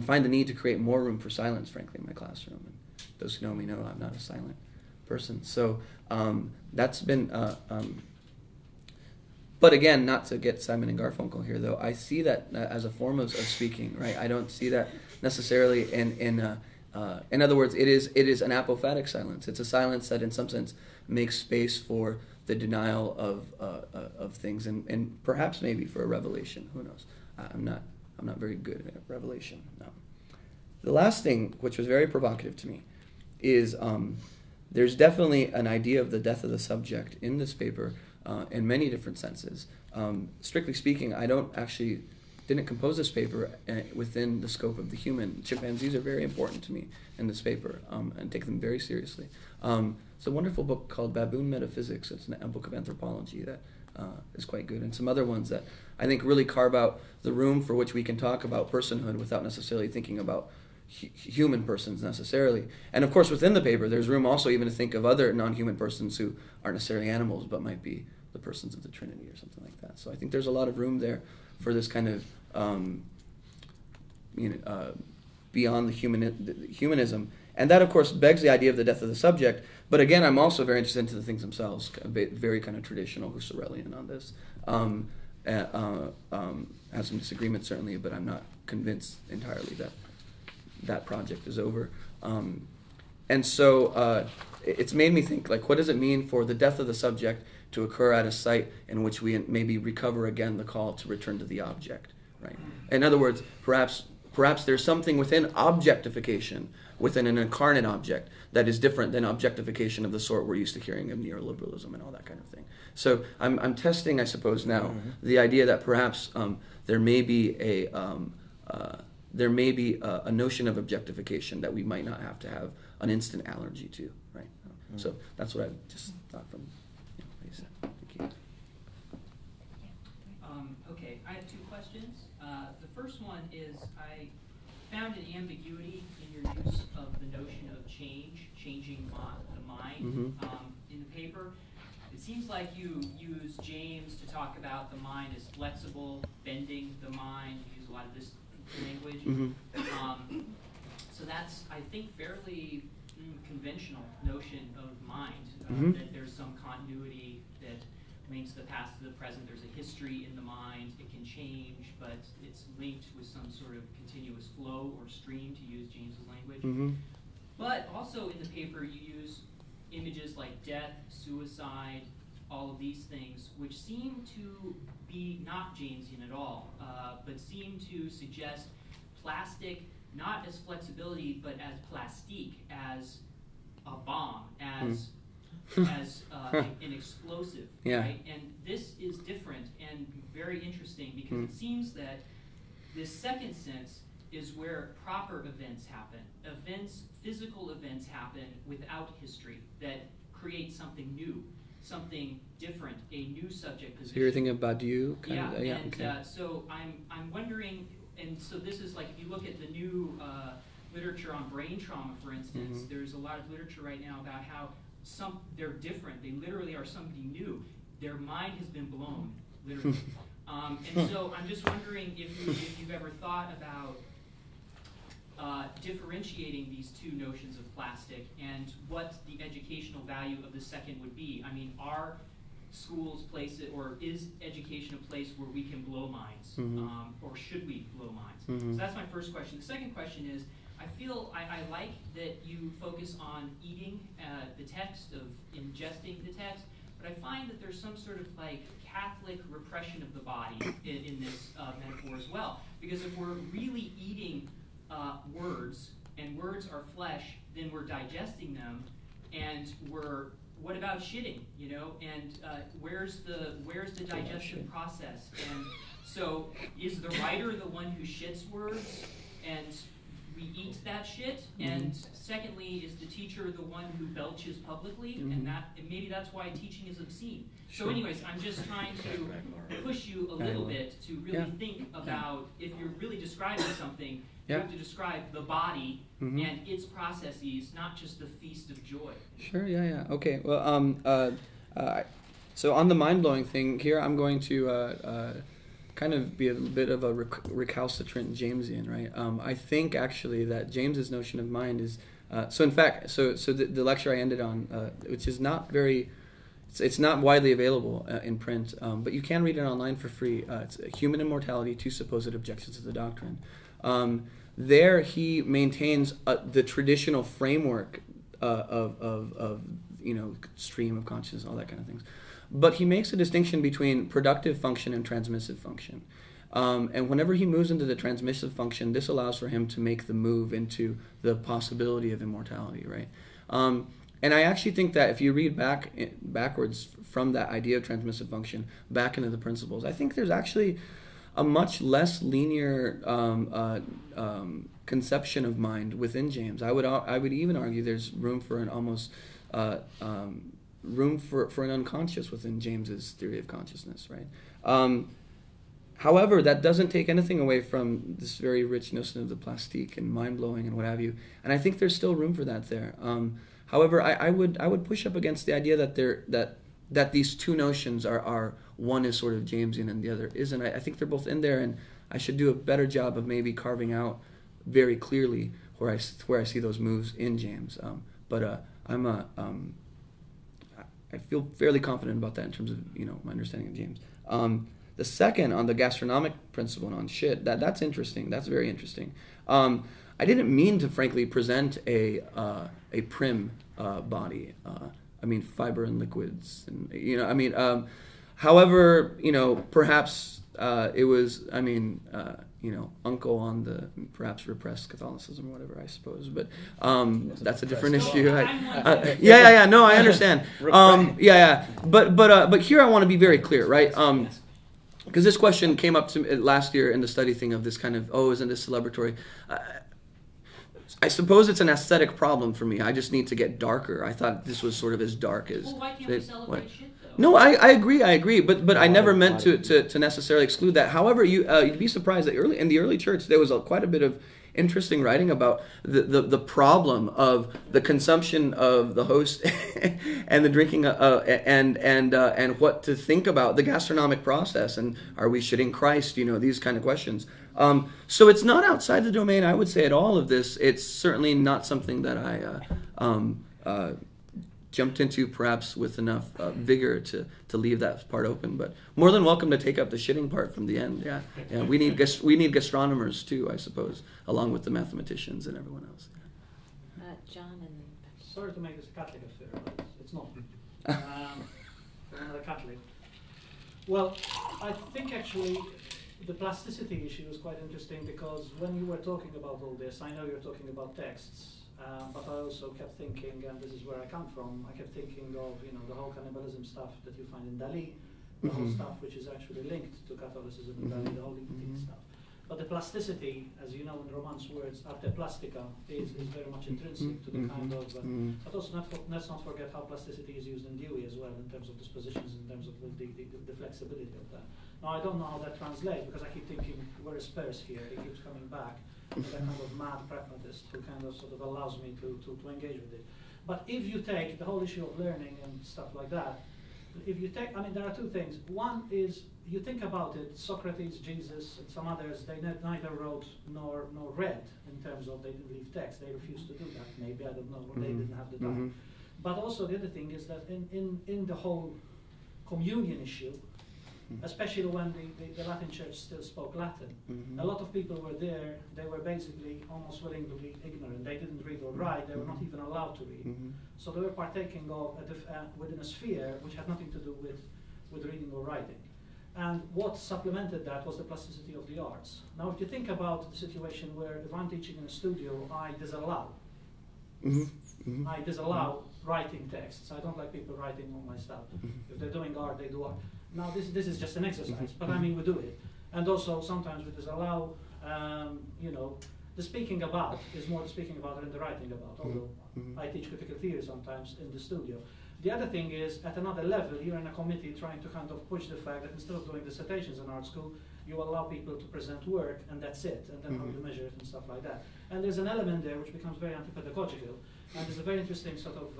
find the need to create more room for silence, frankly, in my classroom. And those who know me know I'm not a silent person. So that's been... But again, not to get Simon and Garfunkel here, though, I see that as a form of speaking, right? I don't see that necessarily in other words, it is an apophatic silence. It's a silence that, in some sense, makes space for the denial of things, and perhaps maybe for a revelation. Who knows? I'm not very good at revelation. No. The last thing, which was very provocative to me, is there's definitely an idea of the death of the subject in this paper. In many different senses. Strictly speaking, I didn't compose this paper within the scope of the human. Chimpanzees are very important to me in this paper, and take them very seriously. It's a wonderful book called Baboon Metaphysics. It's a book of anthropology that is quite good, and some other ones that I think really carve out the room for which we can talk about personhood without necessarily thinking about human persons necessarily. And of course, within the paper, there's room also even to think of other non-human persons who aren't necessarily animals, but might be the persons of the Trinity or something like that. So I think there's a lot of room there for this kind of beyond the humanism. And that, of course, begs the idea of the death of the subject. But again, I'm also very interested into the things themselves, very kind of traditional Husserlian on this. Has some disagreements, certainly, but I'm not convinced entirely that project is over. And so it's made me think, like, what does it mean for the death of the subject to occur at a site in which we maybe recover again the call to return to the object, right? In other words, perhaps perhaps there's something within objectification, within an incarnate object, that is different than objectification of the sort we're used to hearing of neoliberalism and all that kind of thing. So I'm testing, I suppose, now the idea that perhaps there may be a notion of objectification that we might not have to have an instant allergy to, right? So that's what I just thought from what you said. Thank you. Okay, I have two questions. The first one is I found an ambiguity in your use of the notion of changing the mind in the paper. It seems like you use James to talk about the mind as flexible, bending the mind. You use a lot of this language. So that's, I think, fairly conventional notion of mind, that there's some continuity that links the past to the present. There's a history in the mind. It can change, but it's linked with some sort of continuous flow or stream, to use James's language. But also in the paper, you use images like death, suicide, all of these things, which seem to be not Jamesian at all, but seem to suggest plastic, not as flexibility, but as plastique, as a bomb, as an explosive, right? And this is different and very interesting, because it seems that this second sense is where proper events happen. Physical events happen without history that create something new, something different, a new subject position. So you're thinking about you? So I'm wondering, and so this is like, if you look at the new literature on brain trauma, for instance, there's a lot of literature right now about how they're different. They literally are somebody new. Their mind has been blown, literally. And so I'm just wondering if you've ever thought about differentiating these two notions of plastic and what the educational value of the second would be. I mean, are schools places, or is education a place where we can blow minds, or should we blow minds? So that's my first question. The second question is, I feel I like that you focus on eating the text, of ingesting the text, but I find that there's some sort of like Catholic repression of the body in this metaphor as well. Because if we're really eating words, and words are flesh, then we're digesting them, and what about shitting, you know? And where's the digestion process? And so is the writer the one who shits words, and we eat that shit? And secondly, is the teacher the one who belches publicly? And maybe that's why teaching is obscene. So anyways, I'm just trying to push you a little bit to really think about, if you're really describing something, you have to describe the body and its processes, not just the feast of joy. Sure, Okay, well, so on the mind-blowing thing here, I'm going to kind of be a bit of a recalcitrant Jamesian, right? I think actually that James's notion of mind is, so the lecture I ended on, which is not very, it's not widely available in print, but you can read it online for free. It's Human Immortality, Two Supposed Objections to the Doctrine. There he maintains the traditional framework of stream of consciousness, all that kind of things. But he makes a distinction between productive function and transmissive function. And whenever he moves into the transmissive function, this allows for him to make the move into the possibility of immortality, right? And I actually think that if you read backwards from that idea of transmissive function back into the principles, I think there's actually a much less linear conception of mind within James. I would even argue there's room for an almost room for an unconscious within James's theory of consciousness, right? However, that doesn't take anything away from this very rich notion of the plastique and mind-blowing and what have you. And I think there's still room for that there. However, I would push up against the idea that these two notions are one is sort of Jamesian and the other isn't. I think they're both in there, and I should do a better job of maybe carving out very clearly where I see those moves in James. I feel fairly confident about that in terms of my understanding of James. The second, on the gastronomic principle and on shit, that's interesting. That's very interesting. I didn't mean to, frankly, present a prim body. I mean, fiber and liquids, and however, perhaps it was. I mean, uncle on the perhaps repressed Catholicism or whatever, I suppose. But that's a different issue. No, I understand. But here I want to be very clear, right? Because this question came up to me last year in the study thing of this kind of, isn't this celebratory? I suppose it's an aesthetic problem for me. I just need to get darker. I thought this was sort of as dark as... Well, why can't we celebrate shit, though? No, I agree. But I never meant to necessarily exclude that. However, you'd be surprised that in the early church, there was quite a bit of interesting writing about the problem of the consumption of the host and the drinking and what to think about the gastronomic process, and are we shitting Christ, these kind of questions. So it's not outside the domain, I would say, at all of this. It's certainly not something that I jumped into perhaps with enough vigor to leave that part open, but more than welcome to take up the shitting part from the end. Yeah. We need gastronomers too, I suppose, along with the mathematicians and everyone else. John and... Sorry to make this a Catholic affair, but it's not. I'm not a Catholic. Well, I think actually the plasticity issue is quite interesting, because when you were talking about all this, I know you're talking about texts, but I also kept thinking, and this is where I come from, I kept thinking of the whole cannibalism stuff that you find in Dali, the whole stuff which is actually linked to Catholicism in Dali, the whole nicotine stuff. But the plasticity, as you know in Romance words, arte plastica, is very much intrinsic to the kind of... but also let's not forget how plasticity is used in Dewey as well, in terms of dispositions, in terms of the flexibility of that. Now, I don't know how that translates, because I keep thinking, where is Peirce here? He keeps coming back. That kind of mad pragmatist who kind of sort of allows me to engage with it. But if you take the whole issue of learning and stuff like that, if you take, there are two things. One is, you think about it, Socrates, Jesus, and some others, they neither wrote nor read in terms of they didn't leave text. They refused to do that. Maybe, I don't know, or they didn't have the time. But also the other thing is that in the whole communion issue, especially when the Latin Church still spoke Latin. A lot of people were there, they were basically almost willing to be ignorant. They didn't read or write, they were not even allowed to read. So they were partaking of within a sphere which had nothing to do with reading or writing. And what supplemented that was the plasticity of the arts. Now, if you think about the situation where if I'm teaching in a studio, I disallow. I disallow writing texts. I don't like people writing on my stuff. If they're doing art, they do art. Now, this is just an exercise, but we do it. And also, sometimes we disallow, the speaking about is more the speaking about than the writing about, although I teach critical theory sometimes in the studio. The other thing is, at another level, you're in a committee trying to kind of push the fact that instead of doing dissertations in art school, you allow people to present work, and that's it, and then how you measure it and stuff like that. And there's an element there which becomes very anti-pedagogical, and there's a very interesting sort of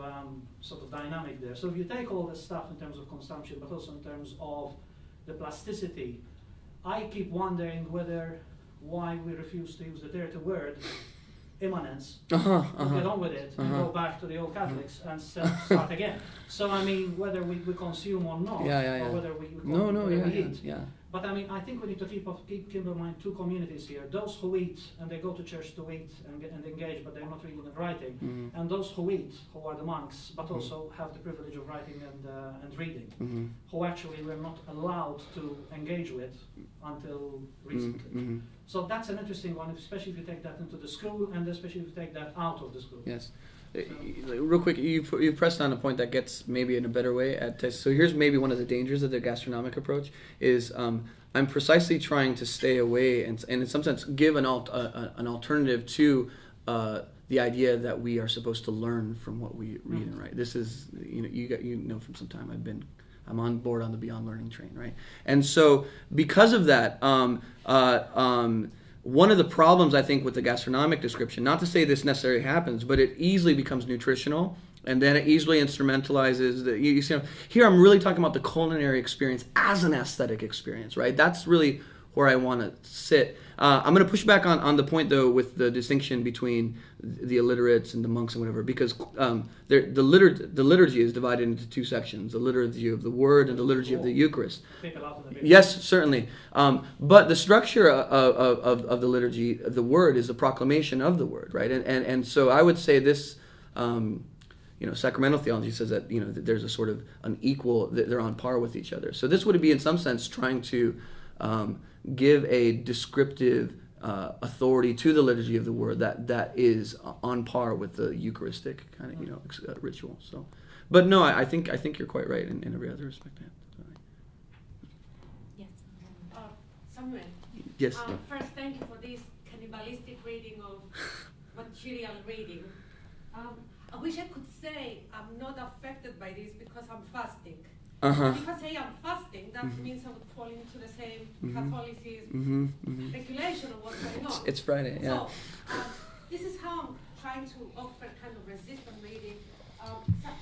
dynamic there. So if you take all this stuff in terms of consumption, but also in terms of the plasticity, I keep wondering why we refuse to use the dirty word, immanence, get on with it, and go back to the old Catholics and start again. So whether we consume or not, or whether we eat. But I think we need to keep in mind two communities here: those who eat and they go to church to eat and engage, but they're not reading and writing, and those who eat, who are the monks, but also have the privilege of writing and reading, who actually were not allowed to engage with until recently. So that's an interesting one, especially if you take that into the school, and especially if you take that out of the school. Yes. Real quick, you pressed on a point that gets maybe in a better way at tests. So here's maybe one of the dangers of the gastronomic approach is I'm precisely trying to stay away and in some sense give an alternative to the idea that we are supposed to learn from what we read and write. This is you know from some time I'm on board on the Beyond Learning train, right? And so because of that, one of the problems, I think, with the gastronomic description, not to say this necessarily happens, but it easily becomes nutritional, and then it easily instrumentalizes. You see, here I'm really talking about the culinary experience as an aesthetic experience, right? That's really where I want to sit. I'm going to push back on the point, though, with the distinction between the illiterates and the monks and whatever, because the liturgy is divided into two sections: the liturgy of the Word and the liturgy of the Eucharist. Yes, certainly. But the structure of the liturgy of the Word is the proclamation of the Word, right? And so I would say this. Sacramental theology says that that there's a sort of an equal, that they're on par with each other. So this would be in some sense trying to give a descriptive authority to the liturgy of the word that is on par with the Eucharistic kind of ritual. So, but no, I think you're quite right in every other respect. Yes. Samuel. Yes. First, thank you for this cannibalistic reading of material reading. I wish I could say I'm not affected by this because I'm fasting. If I say I'm fasting, that means I would fall into the same Catholicism regulation of what's going on. It's Friday, yeah. So, this is how I'm trying to offer kind of resistant reading.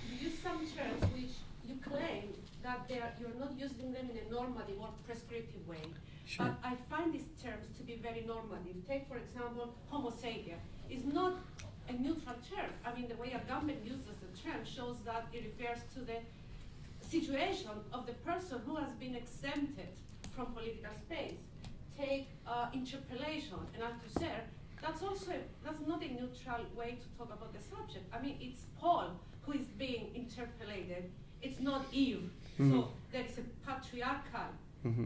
You use some terms which you claim that you're not using them in a normative or prescriptive way. Sure. But I find these terms to be very normative. Take, for example, homosapia. It's not a neutral term. I mean, the way Agamben uses the term shows that it refers to the situation of the person who has been exempted from political space. Take interpellation and althusser. That's not a neutral way to talk about the subject. I mean, it's Paul who is being interpellated. It's not Eve. So there is a patriarchal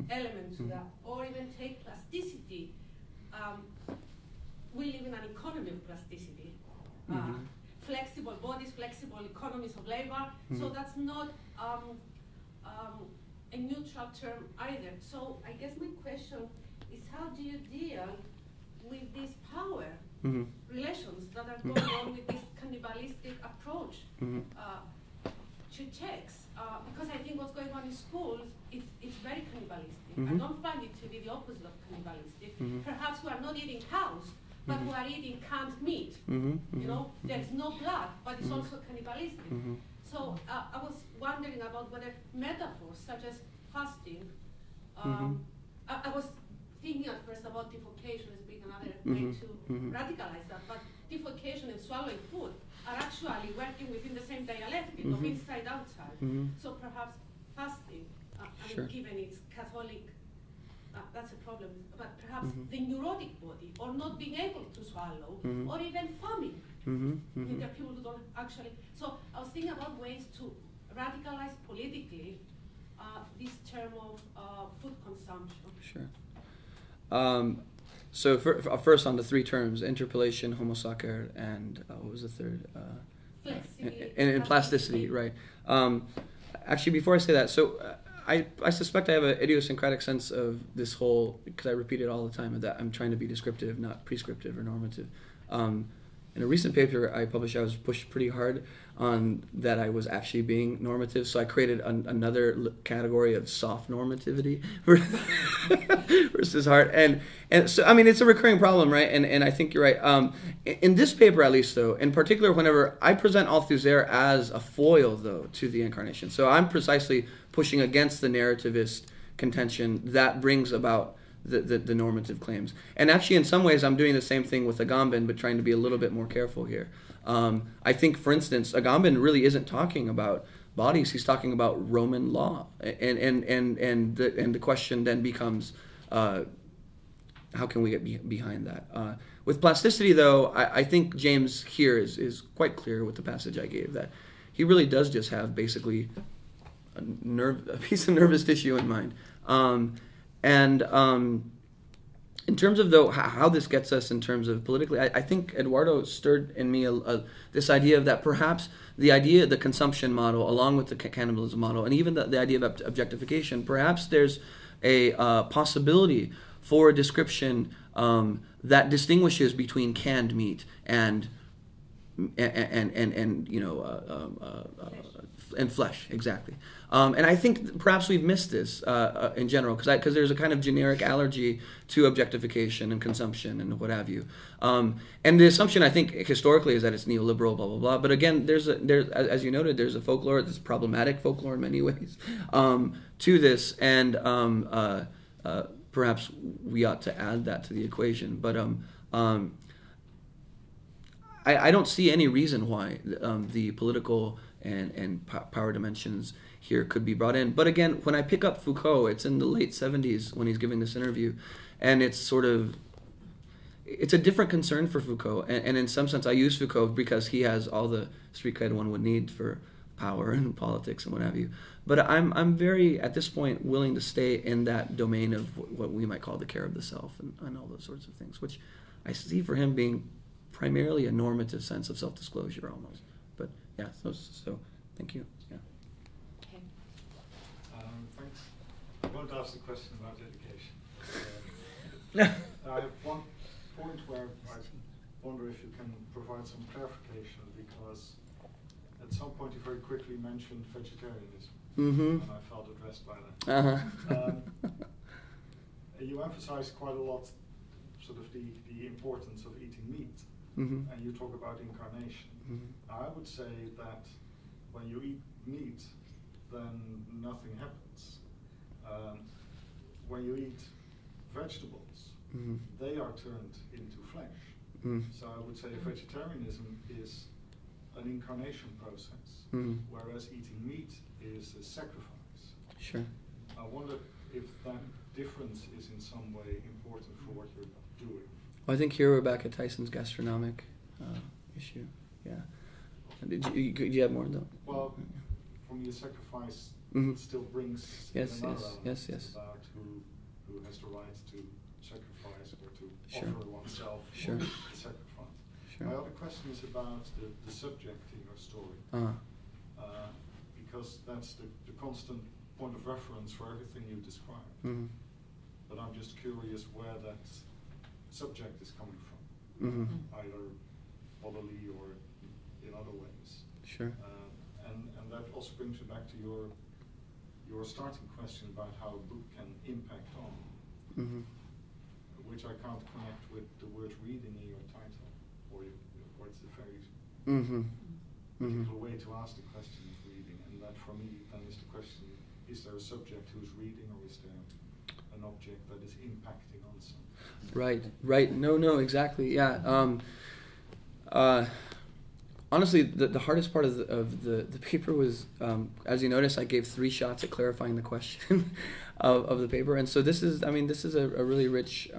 element to that. Or even take plasticity. We live in an economy of plasticity. Flexible bodies, flexible economies of labor. So that's not a neutral term either. So I guess my question is, how do you deal with these power relations that are going on with this cannibalistic approach to texts? Because I think what's going on in schools, it's very cannibalistic. I don't find it to be the opposite of cannibalistic. Perhaps we are not eating cows, but we are eating canned meat. You know, there is no blood, but it's also cannibalistic. So I was wondering about whether metaphors such as fasting, I was thinking at first about defecation as being another way to radicalize that, but defecation and swallowing food are actually working within the same dialectic of inside-outside. So perhaps fasting, I mean, given its Catholic, that's a problem, but perhaps the neurotic body, or not being able to swallow, or even famine. I mean, there are people who don't actually. So I was thinking about ways to radicalize politically this term of food consumption. Sure. So first on the three terms: interpellation, homosacer, and what was the third? Flexibility. And plasticity, right? Actually, before I say that, so I suspect I have an idiosyncratic sense of this whole, because I repeat it all the time, that I'm trying to be descriptive, not prescriptive or normative. In a recent paper I published, I was pushed pretty hard on that I was actually being normative, so I created another category of soft normativity versus hard. And so, I mean, it's a recurring problem, right? And I think you're right. In this paper, at least, though, in particular, whenever I present Althusser as a foil, though, to the Incarnation, so I'm precisely pushing against the narrativist contention that brings about the normative claims. And actually, in some ways, I'm doing the same thing with Agamben, but trying to be a little bit more careful here. I think, for instance, Agamben really isn't talking about bodies. He's talking about Roman law. And the question then becomes, how can we get behind that? With plasticity, though, I think James here is quite clear with the passage I gave, that he really does just have basically a piece of nervous tissue in mind. In terms of, though, how this gets us in terms of politically, I think Eduardo stirred in me this idea of that perhaps the consumption model, along with the cannibalism model, and even the idea of objectification, perhaps there's a possibility for a description that distinguishes between canned meat and flesh, exactly. And I think perhaps we've missed this in general, because there's a kind of generic allergy to objectification and consumption and what have you. And the assumption, I think, historically is that it's neoliberal, blah, blah, blah. But again, as you noted, there's a folklore, this problematic folklore in many ways, to this. And perhaps we ought to add that to the equation. But I don't see any reason why the political and power dimensions here could be brought in. But again, when I pick up Foucault, it's in the late 70s when he's giving this interview, and it's a different concern for Foucault. And in some sense, I use Foucault because he has all the street cred one would need for power and politics and what have you. But I'm very, at this point, willing to stay in that domain of what we might call the care of the self and all those sorts of things, which I see for him being primarily a normative sense of self-disclosure almost. But yeah, so thank you. Yeah. Okay. Thanks. I wanted to ask a question about education. I have one point where I wonder if you can provide some clarification, because at some point you very quickly mentioned vegetarianism, and I felt addressed by that. You emphasize quite a lot sort of the importance of eating meat, and you talk about incarnation. I would say that when you eat meat, then nothing happens. When you eat vegetables, they are turned into flesh. So I would say vegetarianism is an incarnation process, whereas eating meat is a sacrifice. Sure. I wonder if that difference is in some way important for what you're doing. Well, I think here we're back at Tyson's gastronomic issue. Yeah. Did you have more though? Well, for me, a sacrifice still brings yes, another yes, element. yes, It's yes. about who has the right to sacrifice or to Sure. offer oneself Sure. for sacrifice. Sure. My other question is about the subject in your story, because that's the constant point of reference for everything you describe. But I'm just curious where that subject is coming from, either bodily or in other ways. Sure. And that also brings me back to your starting question about how a book can impact on, which I can't connect with the word reading in your title, or it's a very particular way to ask the question of reading, and that for me then is the question: is there a subject who's reading, or is there an object that is impacting on something? Right. No, exactly. Yeah. Honestly, the hardest part of the paper was, as you notice, I gave 3 shots at clarifying the question of the paper, and so this is a really rich.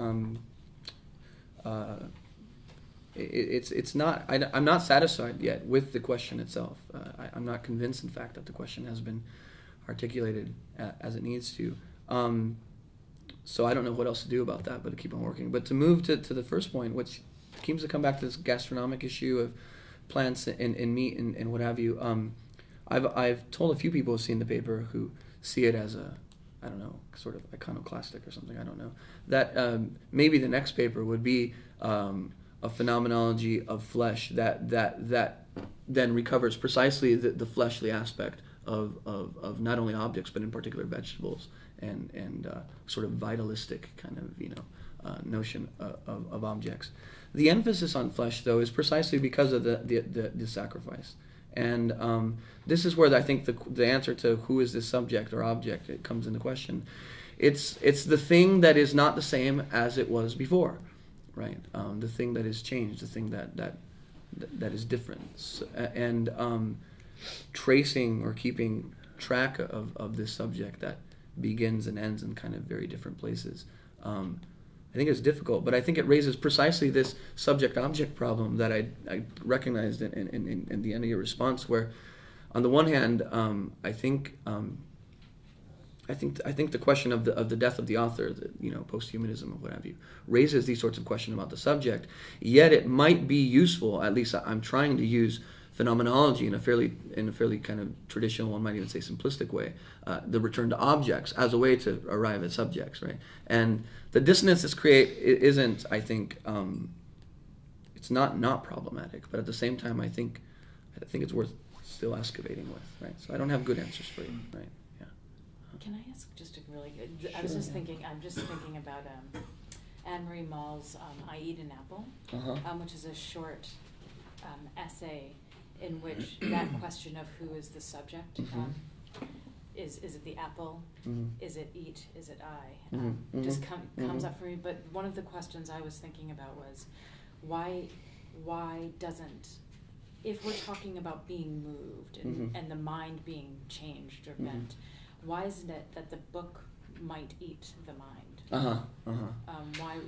It's not. I'm not satisfied yet with the question itself. I'm not convinced, in fact, that the question has been articulated as it needs to. So I don't know what else to do about that, but to keep on working. But to move to the first point, which seems to come back to this gastronomic issue of plants and meat and what have you. I've told a few people who've seen the paper who see it as a, I don't know, sort of iconoclastic or something. I don't know. That maybe the next paper would be a phenomenology of flesh that then recovers precisely the fleshly aspect of not only objects but in particular vegetables and sort of vitalistic kind of notion of objects. The emphasis on flesh, though, is precisely because of the sacrifice. And this is where I think the answer to who is this subject or object, it comes into question. It's the thing that is not the same as it was before, right? The thing that is changed, the thing that is different. And tracing or keeping track of this subject that begins and ends in kind of very different places. I think it's difficult, but I think it raises precisely this subject-object problem that I recognized in the end of your response, where, on the one hand, I think the question of the death of the author, posthumanism or what have you, raises these sorts of questions about the subject. Yet it might be useful. At least I'm trying to use phenomenology in a fairly kind of traditional, one might even say simplistic way, the return to objects as a way to arrive at subjects, right? And the dissonance this creates isn't, I think, it's not problematic, but at the same time, I think it's worth still excavating with, right? So I don't have good answers for you, right? Yeah. Can I ask just a really good? Sure, I was just yeah. thinking. I'm just thinking about Anne-Marie Mall's "I Eat an Apple," which is a short essay in which that question of who is the subject, is it the apple, is it eat, is it I, just comes up for me. But one of the questions I was thinking about was, why doesn't, if we're talking about being moved and the mind being changed or bent, why isn't it that the book might eat the mind? Why,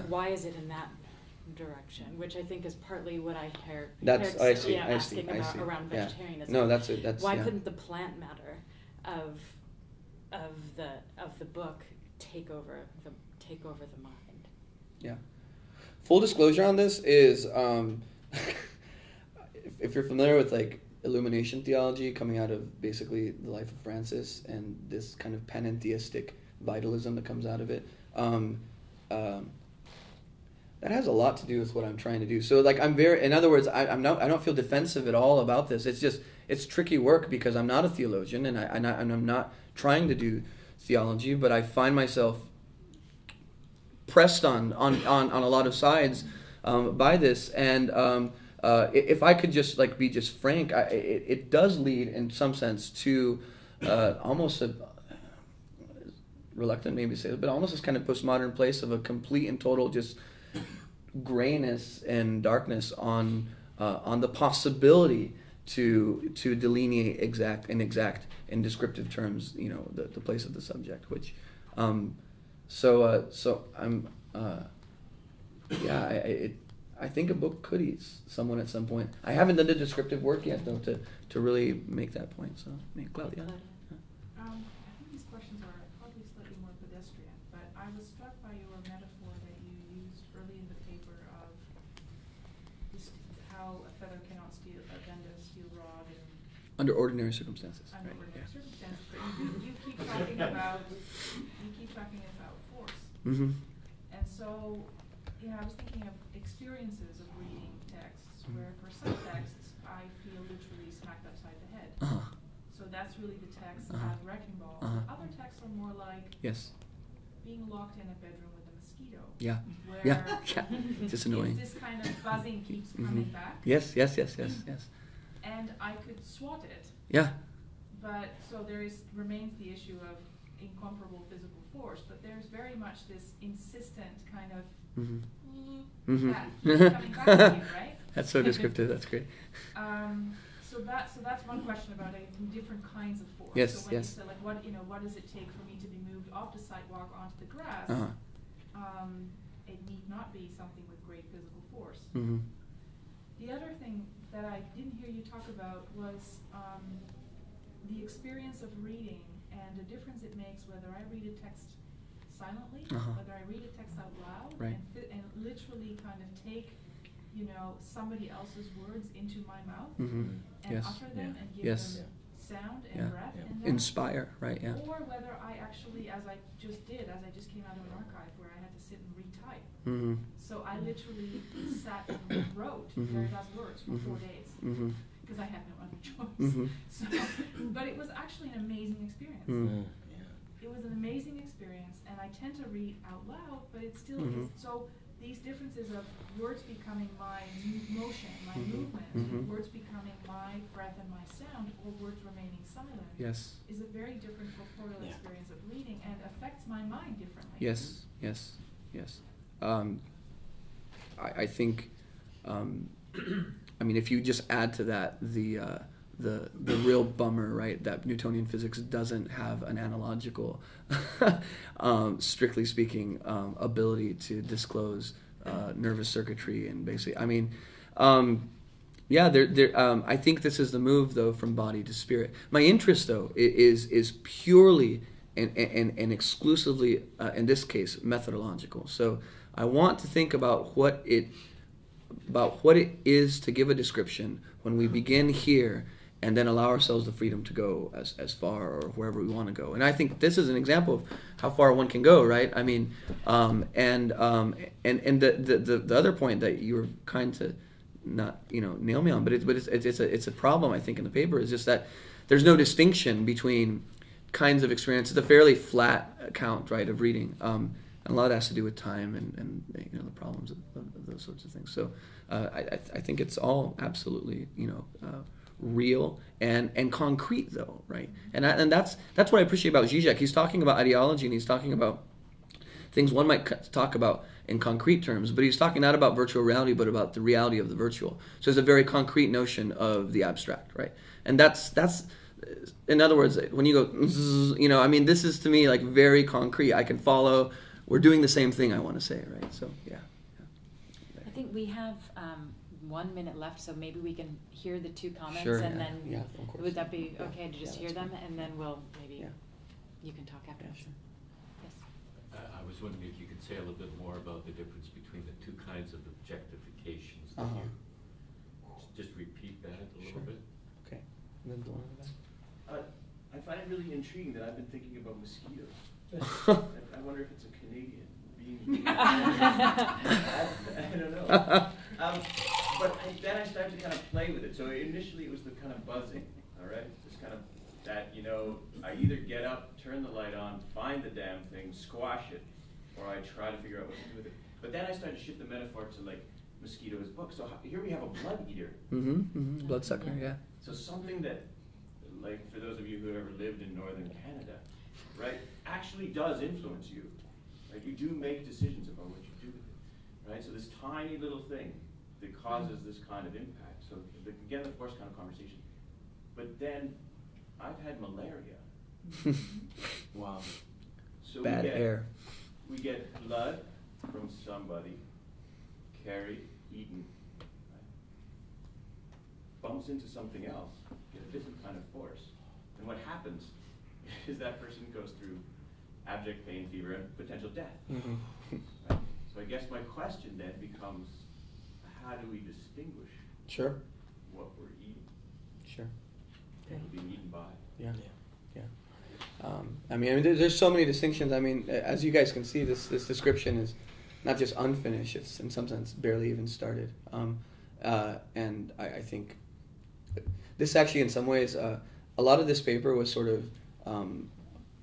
why is it in that direction, which I think is partly what I heard. That's I see. I asking see. I about see. around Yeah. vegetarianism. No, that's it. That's why yeah. couldn't the plant matter of the book take over the mind? Yeah. Full disclosure on this is, if you're familiar with like Illumination theology coming out of basically the life of Francis and this kind of panentheistic vitalism that comes out of it, that has a lot to do with what I'm trying to do. So like in other words, I don't feel defensive at all about this. It's just, it's tricky work because I'm not a theologian and I'm not trying to do theology, but I find myself pressed on a lot of sides by this, and if I could just like be just frank, it does lead in some sense to almost a reluctant maybe to say it, but almost this kind of postmodern place of a complete and total just grayness and darkness on the possibility to delineate exact in descriptive terms, you know, the place of the subject, which so I'm I think a book could eat someone at some point. I haven't done the descriptive work yet though to really make that point. So Claudia. I think these questions are probably slightly more pedestrian, but I was struck by your metaphor that you used early in the paper of how a feather cannot bend a steel rod and Under ordinary circumstances. Under Right, ordinary yeah. circumstances, but you keep talking about force. Mm-hmm. And so, you know, I was thinking of experiences of reading texts where for some texts I feel literally smacked upside the head. Uh-huh. So that's really the text Uh-huh. as Wrecking Ball. Uh-huh. Other texts are more like Yes. being locked in a bedroom with a mosquito. Yeah. Where Yeah. Just annoying. this kind of buzzing keeps Mm-hmm. coming back. Yes. And I could swat it. Yeah. But so remains the issue of incomparable physical force, but there's very much this insistent kind of Mm-hmm. that keeps coming back to you, right? That's so descriptive. That's great. So that's one question about different kinds of force. Yes, So when yes. you say like what does it take for me to be moved off the sidewalk onto the grass? Uh-huh. It need not be something with great physical force. Mm-hmm. The other thing that I didn't hear you talk about was the experience of reading and the difference it makes whether I read a text silently, whether I read a text out loud, Right. and literally kind of take, you know, somebody else's words into my mouth Mm-hmm. and Yes. utter them and give Yes. them sound and Yeah. breath in them. Inspire. Right. Yeah. Or whether I actually, as I just came out of an archive where I had to sit and retype. Mm-hmm. So I literally sat and wrote Derrida's words for 4 days Mm-hmm. because I had no other choice. Mm-hmm. So, but it was actually an amazing experience. Mm-hmm. It was an amazing experience, and I tend to read out loud, but it still is. So these differences of words becoming my motion, my movement, words becoming my breath and my sound, or words remaining silent, Yes. is a very different corporeal experience of reading and affects my mind differently. Yes. I think, I mean, if you just add to that the real bummer, right, that Newtonian physics doesn't have an analogical, strictly speaking, ability to disclose nervous circuitry and basically, I mean, I think this is the move though from body to spirit. My interest though is purely and exclusively in this case methodological. So I want to think about what it is to give a description when we begin here and then allow ourselves the freedom to go as far or wherever we want to go. And I think this is an example of how far one can go, right? I mean, and the other point that you were kind to not, you know, nail me on, but it's a problem I think in the paper is just that there's no distinction between kinds of experience. It's a fairly flat account, right, of reading. And a lot has to do with time and you know the problems of those sorts of things. So I think it's all absolutely, you know, real and concrete though, right? And that's what I appreciate about Zizek. He's talking about ideology and he's talking about things one might talk about in concrete terms, but he's talking not about virtual reality but about the reality of the virtual. So it's a very concrete notion of the abstract, right? And that's in other words, when you go, you know, I mean, this is to me like very concrete. I can follow. We're doing the same thing, I want to say, right? So, yeah. I think we have 1 minute left, so maybe we can hear the two comments, Sure, and yeah. then Yeah, of course. would that be Yeah. okay to just Yeah, hear that's them, fine. and then we'll maybe Yeah. you can talk after. Yeah, sure. Yes. I was wondering if you could say a little bit more about the difference between the two kinds of objectifications. That Uh-huh. you just repeat that a little Sure. bit. Okay. And then the one in the I find it really intriguing that I've been thinking about mosquitoes. back. I wonder if it's a Canadian being. I don't know. But then I started to kind of play with it. So initially it was the kind of buzzing, all right? Just kind of that, you know, I either get up, turn the light on, find the damn thing, squash it, or I try to figure out what to do with it. But then I started to shift the metaphor to like mosquitoes book. So here we have a blood eater. Bloodsucker, yeah. So something that, like for those of you who have ever lived in northern Canada, right, actually does influence you. Right? You do make decisions about what you do with it. Right? So this tiny little thing that causes this kind of impact. So again, the first kind of conversation. But then I've had malaria. Wow. So Bad air. We get blood from somebody, carried, eaten, right? Bumps into something else, get a different kind of force. And what happens is that person goes through abject pain, fever, and potential death. Right? So I guess my question then becomes, how do we distinguish Sure. what we're eating? Sure. And being eaten by? Yeah. Yeah. I mean, there's so many distinctions. I mean, as you guys can see, this description is not just unfinished, it's in some sense barely even started. And I think this actually, in some ways, a lot of this paper was sort of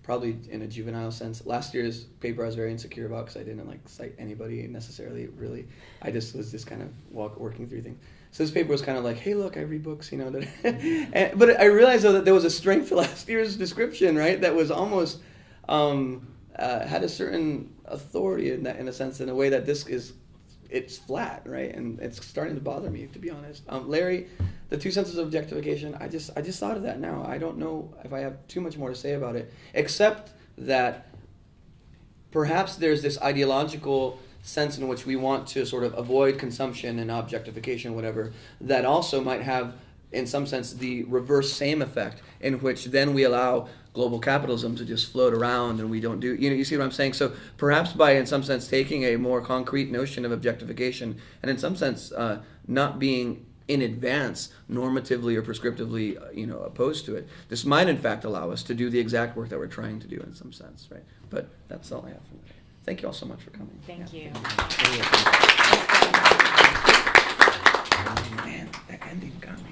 probably in a juvenile sense. Last year's paper I was very insecure about because I didn't like cite anybody necessarily, really. I just was just kind of working through things. So this paper was kind of like, hey, look, I read books, you know. But I realized, though, that there was a strength to last year's description, right, that was almost had a certain authority in a sense, in a way that this is, it's flat, right, and it's starting to bother me, to be honest. Larry, the two senses of objectification, I just thought of that now. I don't know if I have too much more to say about it, except that perhaps there's this ideological sense in which we want to sort of avoid consumption and objectification, whatever, that also might have, in some sense, the reverse same effect, in which then we allow global capitalism to just float around and we don't do, you see what I'm saying? So perhaps by, in some sense, taking a more concrete notion of objectification and in some sense not being in advance normatively or prescriptively opposed to it, this might in fact allow us to do the exact work that we're trying to do in some sense, right? But that's all I have for today. Thank you all so much for coming. Thank you. Man, that ending got me.